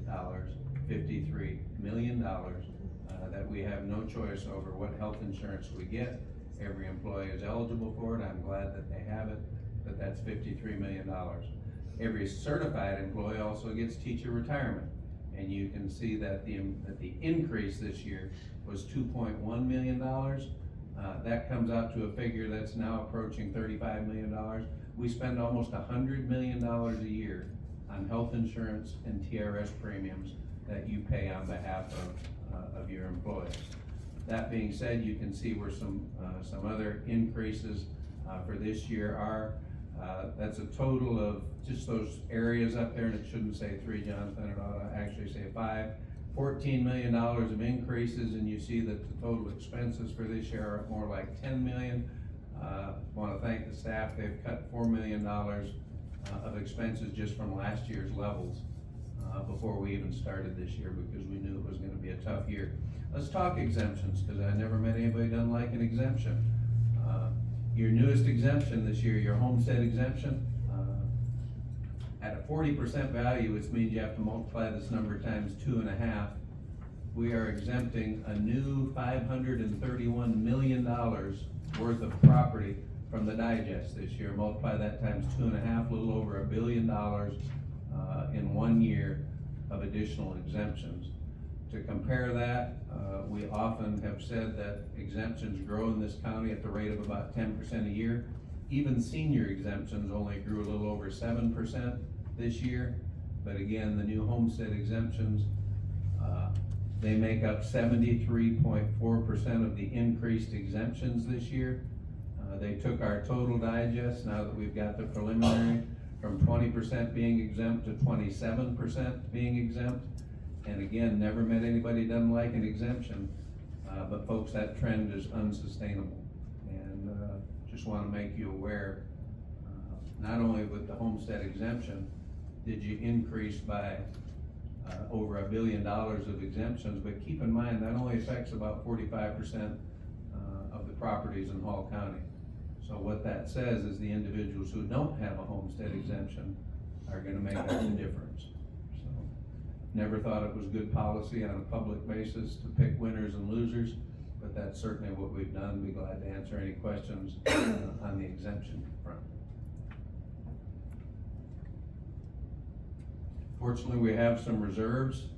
$53 million, that we have no choice over what health insurance we get. Every employee is eligible for it. I'm glad that they have it, but that's $53 million. Every certified employee also gets teacher retirement. And you can see that the increase this year was $2.1 million, That comes out to a figure that's now approaching $35 million. We spend almost $100 million a year on health insurance and TRS premiums that you pay on behalf of your employees. That being said, you can see where some other increases for this year are. That's a total of just those areas up there, and it shouldn't say 3, Jonathan, it ought to actually say 5. $14 million of increases, and you see that the total expenses for this year are more like $10 million. Want to thank the staff, they've cut $4 million of expenses just from last year's levels before we even started this year, because we knew it was gonna be a tough year. Let's talk exemptions, because I never met anybody who doesn't like an exemption. Your newest exemption this year, your homestead exemption, at a 40% value, which means you have to multiply this number times 2.5, we are exempting a new $531 million worth of property from the digest this year. Multiply that times 2.5, a little over $1 billion in 1 year of additional exemptions. To compare that, we often have said that exemptions grow in this county at the rate of about 10% a year. Even senior exemptions only grew a little over 7% this year. But again, the new homestead exemptions, they make up 73.4% of the increased exemptions this year. They took our total digest, now that we've got the preliminary, from 20% being exempt to 27% being exempt. And again, never met anybody who doesn't like an exemption, but folks, that trend is unsustainable. And just want to make you aware, not only with the homestead exemption, did you increase by over $1 billion of exemptions, but keep in mind that only affects about 45% of the properties in Hall County. So what that says is the individuals who don't have a homestead exemption are gonna make up the difference. So, never thought it was good policy on a public basis to pick winners and losers, but that's certainly what we've done. Be glad to answer any questions on the exemption front. Fortunately, we have some reserves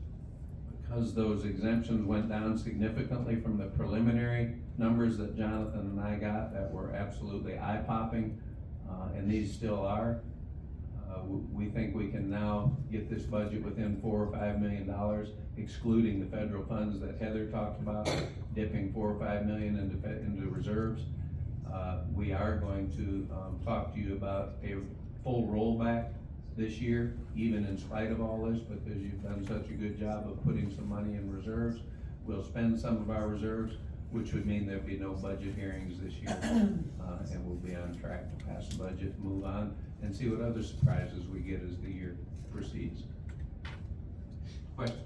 because those exemptions went down significantly from the preliminary numbers that Jonathan and I got that were absolutely eye-popping, and these still are. We think we can now get this budget within $4 or $5 million, excluding the federal funds that Heather talked about, dipping $4 or $5 million into reserves. We are going to talk to you about a full rollback this year, even in spite of all this, because you've done such a good job of putting some money in reserves. We'll spend some of our reserves, which would mean there'd be no budget hearings this year, and we'll be on track to pass the budget, move on, and see what other surprises we get as the year proceeds. Questions?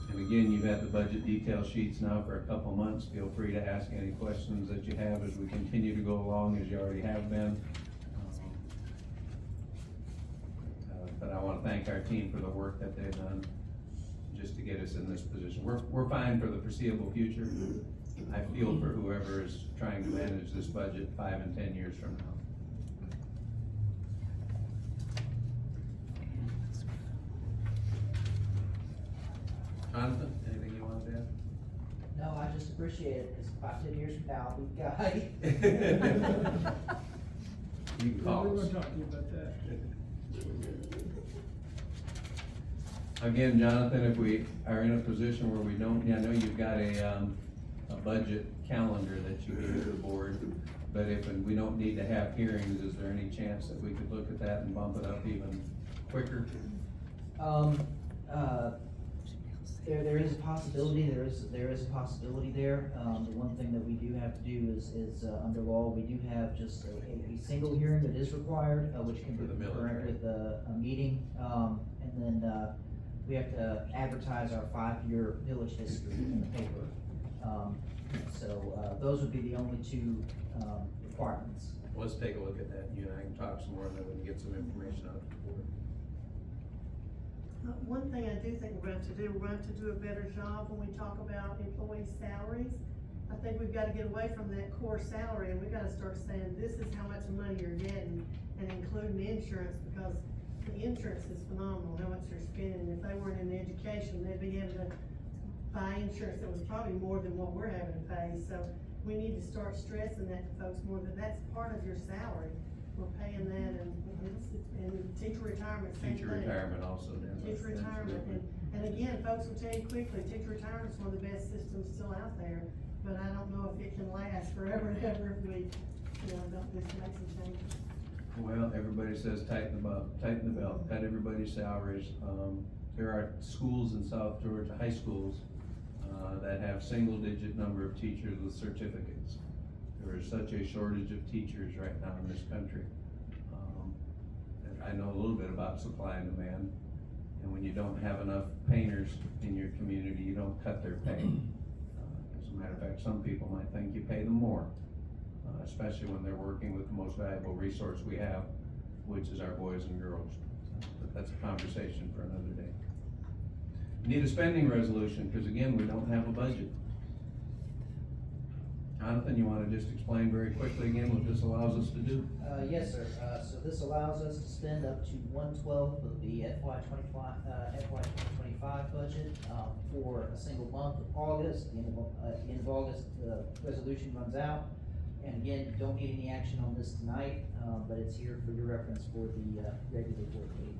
And again, you've had the budget detail sheets now for a couple months. Feel free to ask any questions that you have as we continue to go along, as you already have been. But I want to thank our team for the work that they've done just to get us in this position. We're fine for the foreseeable future. I feel for whoever is trying to manage this budget 5 and 10 years from now. Jonathan, anything you want to add? No, I just appreciate it, because 5, 10 years from now, we've got. You can call We're us. gonna talk to you about that. Again, Jonathan, if we are in a position where we don't, I know you've got a budget calendar that you gave to the board, but if we don't need to have hearings, is there any chance that we could look at that and bump it up even quicker? There is a possibility, there is a possibility there. The one thing that we do have to do is under law, we do have just a single hearing that is required, which can be concurrent with a meeting. And then, we have to advertise our 5-year village history in the paper. So, those would be the only 2, requirements. Let's take a look at that, you and I can talk some more, and then we can get some information out to the board. One thing I do think we're going to do, we're going to do a better job when we talk about employee salaries. I think we've got to get away from that core salary, and we've got to start saying, this is how much money you're getting, and including the insurance, because the insurance is phenomenal, how much they're spending. If they weren't in education, they'd be able to buy insurance that was probably more than what we're having to pay. So we need to start stressing that to folks more, that that's part of your salary. We're paying that, and teacher retirement, same thing. Teacher retirement also, Dan. Teacher retirement, and again, folks will tell you quickly, teacher retirement's one of the best systems still out there, but I don't know if it can last forever and ever if we, don't just make some changes. Well, everybody says tighten the belt, cut everybody's salaries. There are schools in South Georgia, high schools, that have single-digit number of teachers with certificates. There is such a shortage of teachers right now in this country. And I know a little bit about supply and demand, and when you don't have enough painters in your community, you don't cut their pay. As a matter of fact, some people might think you pay them more, especially when they're working with the most valuable resource we have, which is our boys and girls. But that's a conversation for another day. Need a spending resolution, because again, we don't have a budget. Jonathan, you wanna just explain very quickly again what this allows us to do? Yes, sir. So this allows us to spend up to 1/12 of the FY 2025 budget, for a single month of August. The end of August, the resolution runs out. And again, you don't need any action on this tonight, but it's here for your reference for the, regular board meeting.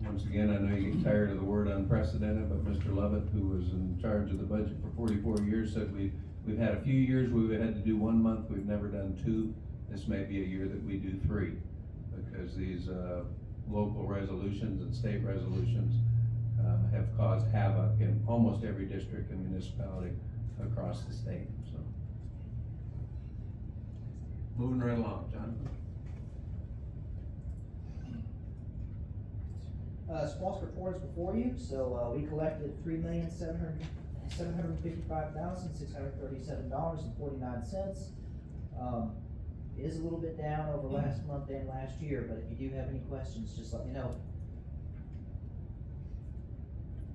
Once again, I know you get tired of the word unprecedented, but Mr. Lovett, who was in charge of the budget for 44 years, said we've had a few years where we've had to do 1 month, we've never done 2. This may be a year that we do 3, because these, local resolutions and state resolutions, have caused havoc in almost every district and municipality across the state, so. Moving right along, Jonathan. SPOS report is before you, so, we collected $3,755,637.49. It is a little bit down over last month and last year, but if you do have any questions, just let me know.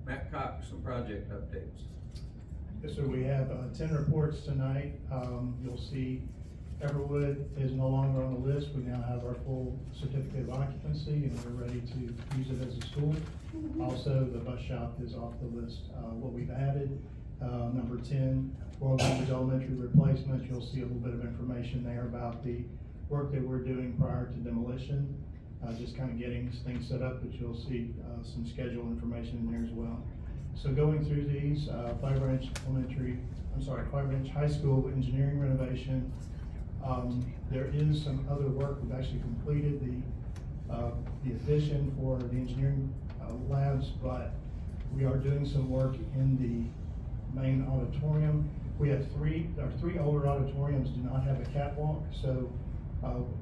Matt Cox, some project updates. Yes, sir, we have 10 reports tonight. You'll see Everwood is no longer on the list. We now have our full certificate of occupancy, and we're ready to use it as a school. Also, the bus shop is off the list. What we've added, number 10, World Language Elementary replacement. You'll see a little bit of information there about the work that we're doing prior to demolition. Just kind of getting things set up, but you'll see some schedule information in there as well. So going through these, Five Ranch High School engineering renovation. There is some other work. We've actually completed the addition for the engineering labs, but we are doing some work in the main auditorium. We have our three older auditoriums do not have a catwalk, so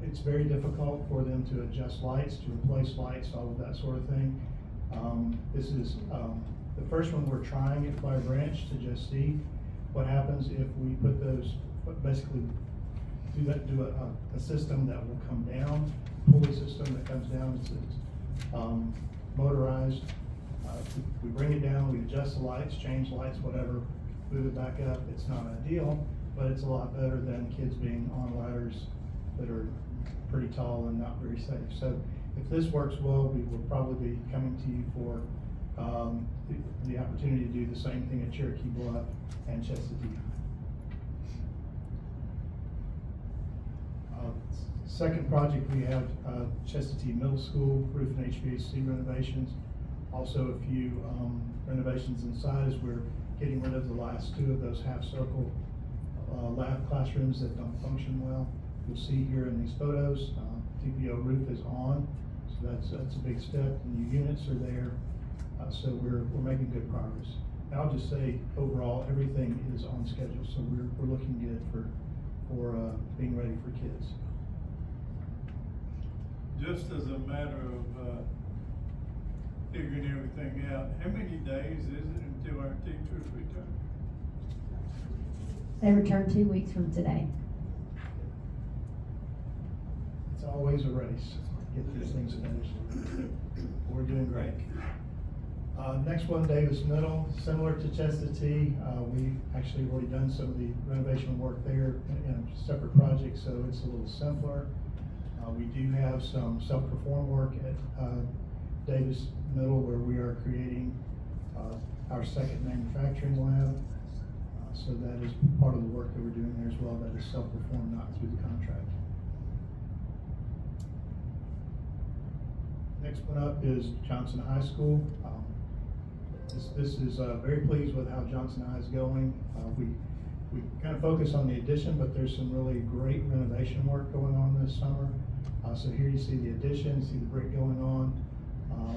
it's very difficult for them to adjust lights, to replace lights, all of that sort of thing. This is the first one we're trying at Five Ranch to just see what happens if we put those, basically do a system that will come down, pulley system that comes down. It's motorized. We bring it down, we adjust the lights, change lights, whatever, move it back up. It's not ideal, but it's a lot better than kids being on ladders that are pretty tall and not very safe. So if this works well, we will probably be coming to you for the opportunity to do the same thing at Cherokee Bluff and Chestatee. Second project, we have Chestatee Middle School roof and HVAC renovations. Also a few renovations inside as we're getting rid of the last 2 of those half-circle lab classrooms that don't function well. You'll see here in these photos, TPO roof is on, so that's a big step. The new units are there, so we're making good progress. And I'll just say, overall, everything is on schedule, so we're looking good for being ready for kids. Just as a matter of figuring everything out, how many days is it until our teachers return? They return 2 weeks from today. It's always a race, get these things finished. We're doing great. Next one, Davis Middle, similar to Chestatee. We actually already done some of the renovation work there in a separate project, so it's a little simpler. We do have some self-perform work at Davis Middle where we are creating our second manufacturing lab. So that is part of the work that we're doing there as well. That is self-performed, not through the contract. Next one up is Johnson High School. This is very pleased with how Johnson High is going. We kind of focus on the addition, but there's some really great renovation work going on this summer. So here you see the addition, see the brick going on.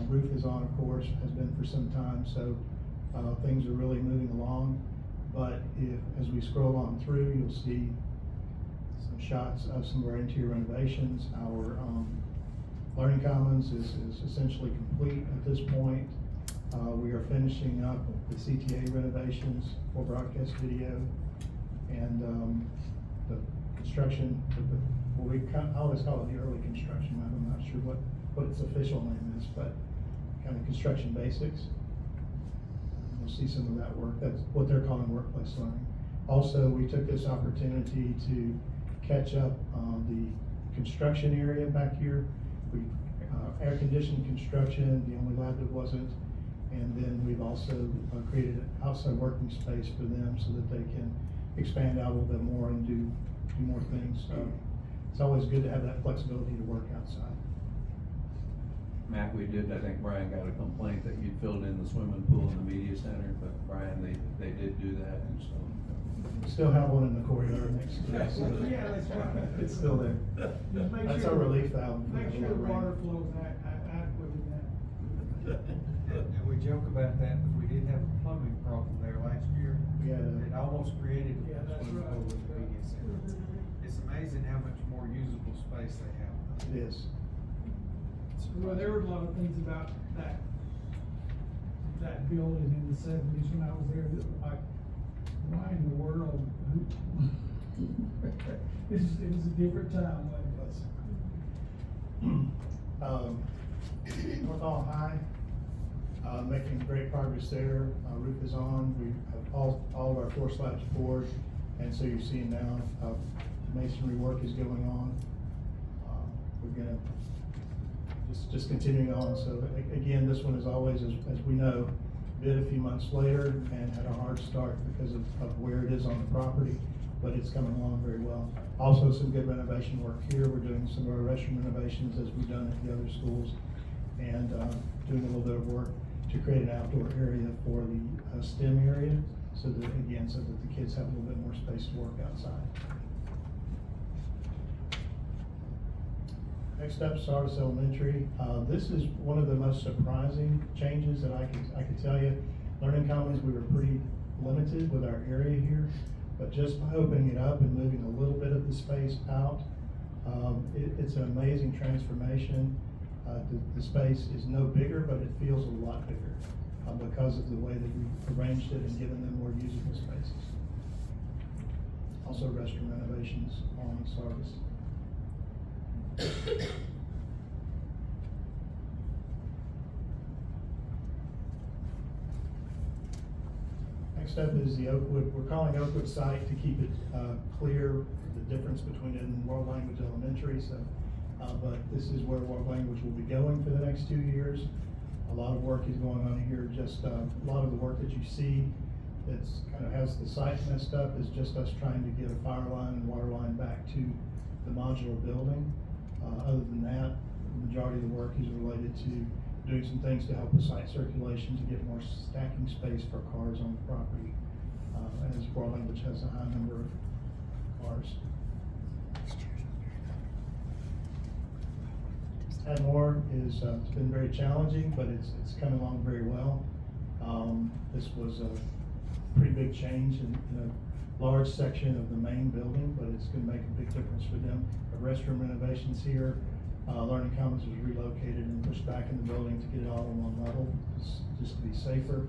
Roof is on, of course, has been for some time, so things are really moving along. But as we scroll on through, you'll see some shots of some of our interior renovations. Our Learning Commons is essentially complete at this point. We are finishing up the CTA renovations for broadcast video, and the construction, I always call it the early construction. I'm not sure what its official name is, but kind of construction basics. You'll see some of that work. That's what they're calling workplace learning. Also, we took this opportunity to catch up the construction area back here. We air-conditioned construction, the only lab that wasn't, and then we've also created an outside working space for them so that they can expand out a little bit more and do more things. It's always good to have that flexibility to work outside. Mac, I think Brian got a complaint that you filled in the swimming pool in the media center, but Brian, they did do that, and so. We still have one in the courtyard next to us. Yeah, that's right. It's still there. Just make That's sure- our relief valve. Make sure the water flows adequate in that. And we joke about that, but we did have a plumbing problem there last year. We had It almost created a Yeah, that's swimming right. pool with the media center. It's amazing how much more usable space they have. It is. Well, there were a lot of things about that building in the 70s when I was there that were like, why in the world? It was a different time, North Hall High, making great progress there. Roof is on. We have all of our floor slabs poured, and so you're seeing now masonry work is going on. We're gonna just continuing on. So again, this one is always, as we know, bid a few months later and had a hard start because of where it is on the property, but it's coming along very well. Also some good renovation work here. We're doing some of our restroom renovations as we've done at the other schools, and doing a little bit of work to create an outdoor area for the STEM area, so that the kids have a little bit more space to work outside. Next up, Sardis Elementary. This is one of the most surprising changes that I could tell you. Learning Commons, we were pretty limited with our area here, but just by opening it up and moving a little bit of the space out, it's an amazing transformation. The space is no bigger, but it feels a lot bigger because of the way that we arranged it and given them more usable spaces. Also restroom renovations on Sardis. Next up is the Oakwood. We're calling Oakwood site to keep it clear, the difference between it and World Language Elementary. So, but this is where World Language will be going for the next 2 years. A lot of work is going on here. Just a lot of the work that you see that's kind of has the site messed up is just us trying to get a fire line and water line back to the modular building. Other than that, the majority of the work is related to doing some things to help with site circulation to get more stacking space for cars on the property, as World Language has a high number of cars. Tadmore is, it's been very challenging, but it's coming along very well. This was a pretty big change in a large section of the main building, but it's going to make a big difference for them. The restroom renovations here, Learning Commons was relocated and pushed back in the building to get it all on one level, just to be safer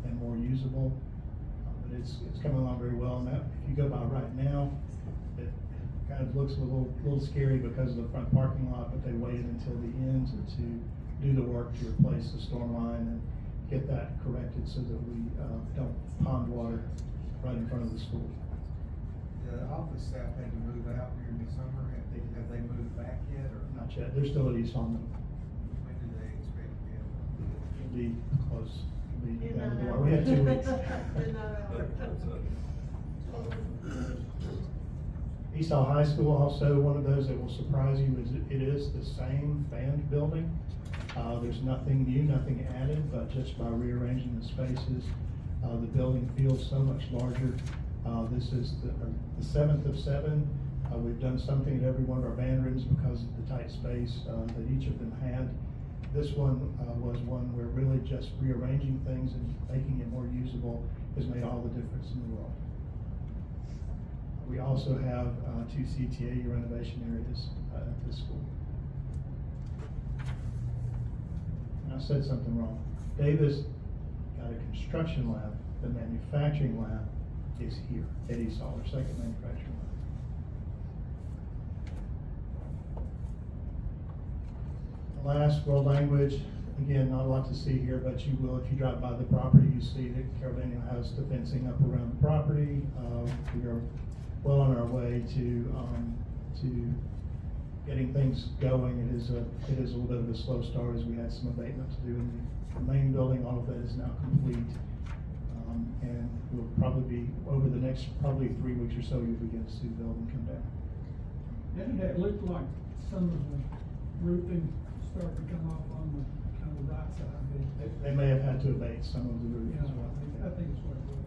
and more usable. But it's coming along very well. And that, if you go by right now, it kind of looks a little scary because of the front parking lot, but they waited until the end to do the work to replace the storm line and get that corrected so that we don't pond water right in front of the school. the office staff had to move out during the summer, have they moved back yet, or Not yet, they're still at East London. when do they expect to be able It'll be close. It'll be In down the that wire. We had 2 weeks. In that hour. East Hall High School, also one of those that will surprise you, is it is the same band building. There's nothing new, nothing added, but just by rearranging the spaces, the building feels so much larger. This is the 7th of 7. We've done something at every one of our band rooms because of the tight space that each of them had. This one was one where really just rearranging things and making it more usable has made all the difference in the world. We also have 2 CTA renovation areas at this school. And I said something wrong. Davis got a construction lab. The manufacturing lab is here at East Hall, our second manufacturing lab. The last, world language. Again, not a lot to see here, but you will, if you drive by the property, you see that Carolina has the fencing up around the property. We are well on our way to getting things going. It is a little bit of a slow start as we had some abatement to do in the main building. All of that is now complete. And we'll probably be, over the next probably 3 weeks or so, you'll begin to see the building come down. Didn't it look like some of the roofing started to come off on the kind of right side? They may have had to abate some of the roof Yeah, as well. I think it's what it was.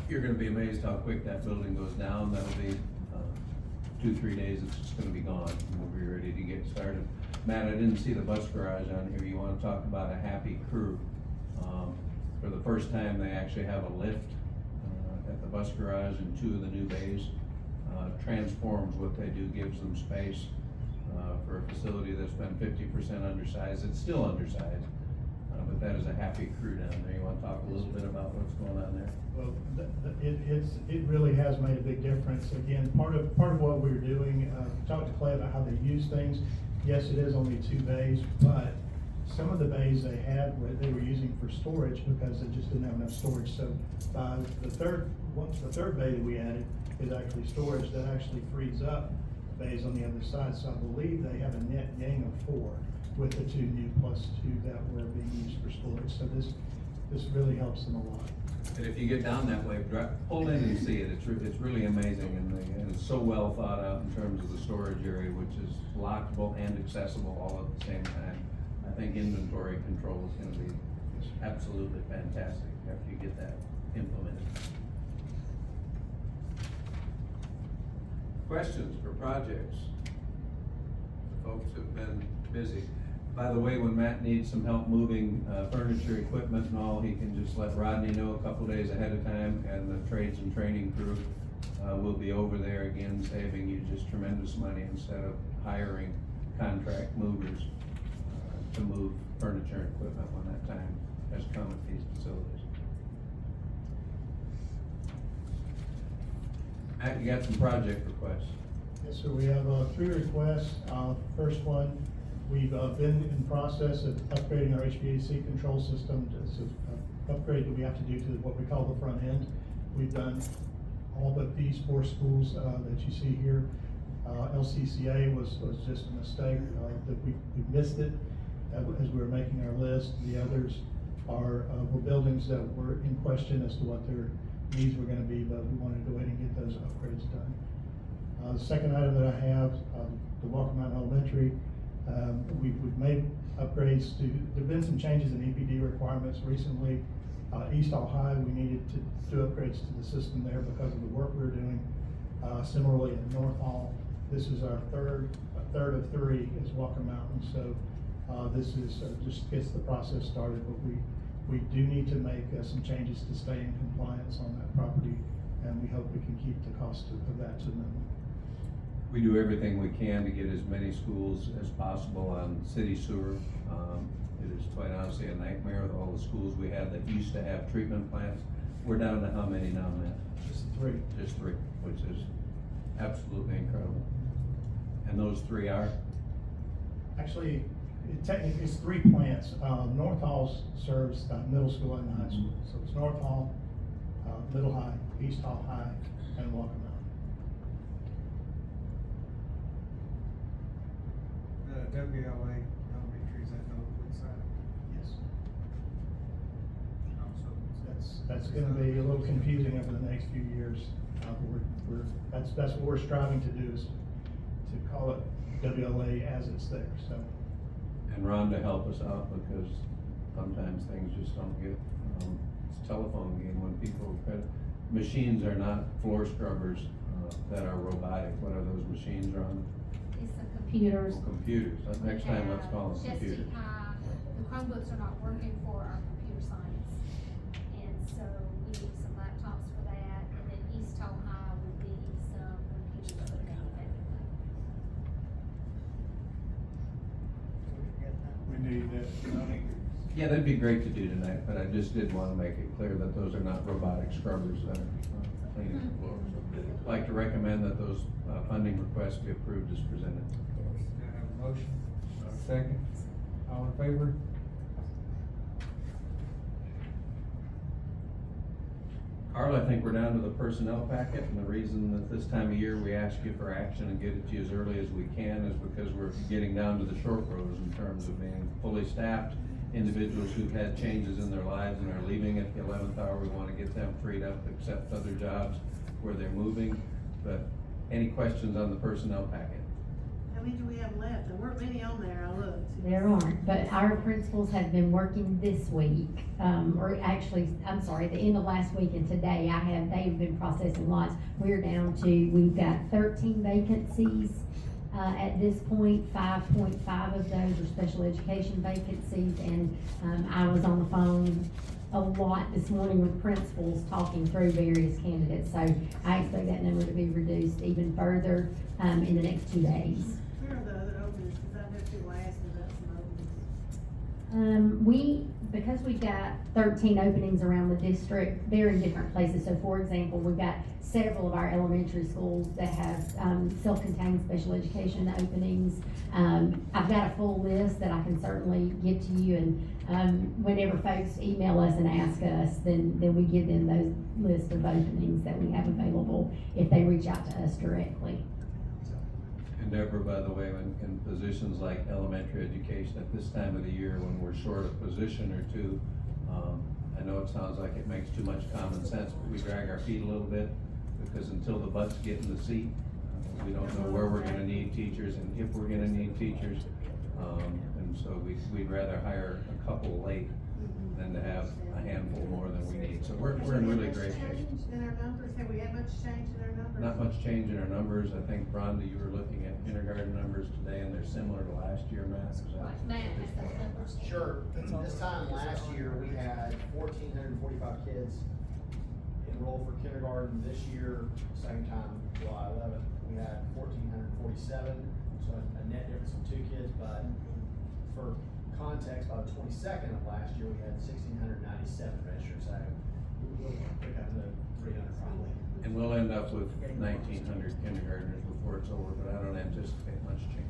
You're gonna be amazed how quick that building goes down. That'll be, 2-3 days, it's just gonna be gone, and we'll be ready to get started. Matt, I didn't see the bus garage on here. You wanna talk about a happy crew? For the first time, they actually have a lift, at the bus garage in 2 of the new bays. Transforms what they do, gives them space, for a facility that's been 50% undersized. It's still undersized, but that is a happy crew down there. You wanna talk a little bit about what's going on there? Well, it really has made a big difference. Again, part of what we're doing, talked to Clay about how they use things. Yes, it is only 2 bays, but some of the bays they had, they were using for storage because they just didn't have enough storage. So by the third bay that we added is actually storage that actually frees up bays on the other side. So I believe they have a net gain of 4 with the 2 new plus 2 that were being used for storage. So this really helps them a lot. And if you get down that way, pull in and see it. It's really amazing, and it's so well thought out in terms of the storage area, which is lockable and accessible all at the same time. I think inventory control is gonna be just absolutely fantastic after you get that implemented. Questions for projects? The folks have been busy. By the way, when Matt needs some help moving furniture, equipment and all, he can just let Rodney know a couple days ahead of time, and the trades and training crew will be over there again, saving you just tremendous money instead of hiring contract movers to move furniture and equipment when that time has come at these facilities. Matt, you got some project requests? Yes, sir. We have 3 requests. First one, we've been in process of upgrading our HVAC control system. It's an upgrade that we have to do to what we call the front end. We've done all but these 4 schools that you see here. LCCA was just a mistake, that we missed it as we were making our list. The others were buildings that were in question as to what their needs were gonna be, but we wanted to go ahead and get those upgrades done. The second item that I have, the Walker Mountain Elementary, we've made upgrades to, there've been some changes in EPD requirements recently. East Hall High, we needed to do upgrades to the system there because of the work we were doing. Similarly at North Hall, this is our third of 3 is Walker Mountain. So this is just gets the process started, but we do need to make some changes to stay in compliance on that property, and we hope we can keep the cost of that to a minimum. We do everything we can to get as many schools as possible on city sewer. It is quite honestly a nightmare with all the schools we have that used to have treatment plants. We're down to how many now, Matt? Just 3. Just 3, which is absolutely incredible. And those 3 are? Actually, technically it's 3 plants. North Hall serves the middle school and the high school. So it's North Hall, Little High, East Hall High, and Walker Mountain. WLA elementary, is that the Oakwood side? Yes. That's gonna be a little confusing over the next few years. That's what we're striving to do, is to call it WLA as it's there, so. And Rhonda help us out, because sometimes things just don't get, it's a telephone game when people, machines are not floor scrubbers, that are robotic. What are those machines, Rhonda? It's the computers. Computers. Next time, let's call them Chesty computers. High, the Chromebooks are not working for our computer science. And so we need some laptops for that, and then East Hall High would be some computers for that. We need that money. Yeah, that'd be great to do tonight, but I just did want to make it clear that those are not robotic scrubbers that are cleaning the floors. I'd like to recommend that those funding requests be approved as presented. I have a motion, a second, all in favor? Carl, I think we're down to the personnel packet, and the reason that this time of year we ask you for action and get it to you as early as we can is because we're getting down to the short rows in terms of being fully staffed. Individuals who've had changes in their lives and are leaving at the 11th hour, we want to get them freed up to accept other jobs where they're moving. But any questions on the personnel packet? How many do we have left? There weren't many on there, I looked. There aren't, but our principals have been working this week, or actually, I'm sorry, the end of last week and today, they've been processing lots. We're down to, we've got 13 vacancies, at this point. 5.5 of those are special education vacancies, and, I was on the phone a lot this morning with principals talking through various candidates, so I expect that number to be reduced even further, in the next 2 days. Where are the other openings? Cause I know people asking about some openings. Because we've got 13 openings around the district, they're in different places. So for example, we've got several of our elementary schools that have, self-contained special education openings. I've got a full list that I can certainly give to you, and, whenever folks email us and ask us, then we give them those lists of openings that we have available if they reach out to us directly. And Deborah, by the way, in positions like elementary education, at this time of the year, when we're short a position or two, I know it sounds like it makes too much common sense, but we drag our feet a little bit, because until the butts get in the seat, we don't know where we're gonna need teachers and if we're gonna need teachers. And so we'd rather hire a couple late than to have a handful more than we need. So we're in really great shape. Change in our numbers? Have we had much change in our numbers? Not much change in our numbers. I think, Rhonda, you were looking at kindergarten numbers today, and they're similar to last year, Matt. Is that- Matt has those numbers. Sure. This time last year, we had 1,445 kids enrolled for kindergarten. This year, same time, July 11th, we had 1,447, so a net difference of 2 kids. But for context, by the 22nd of last year, we had 1,697 registered, so we'll pick up the 300 probably. And we'll end up with 1,900 kindergartners before it's over, but I don't anticipate much change.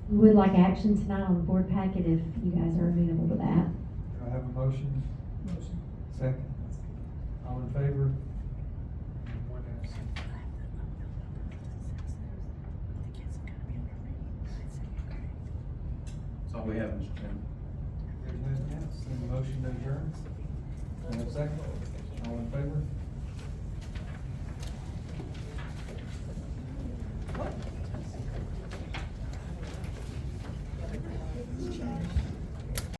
We would like action tonight on the board packet if you guys are amenable to that. Do I have a motion? Motion. Second, all in favor? One absent. That's all we have, Mr. Chairman. If there's nothing else, then the motion to adjourn. Do I have a second? All in favor?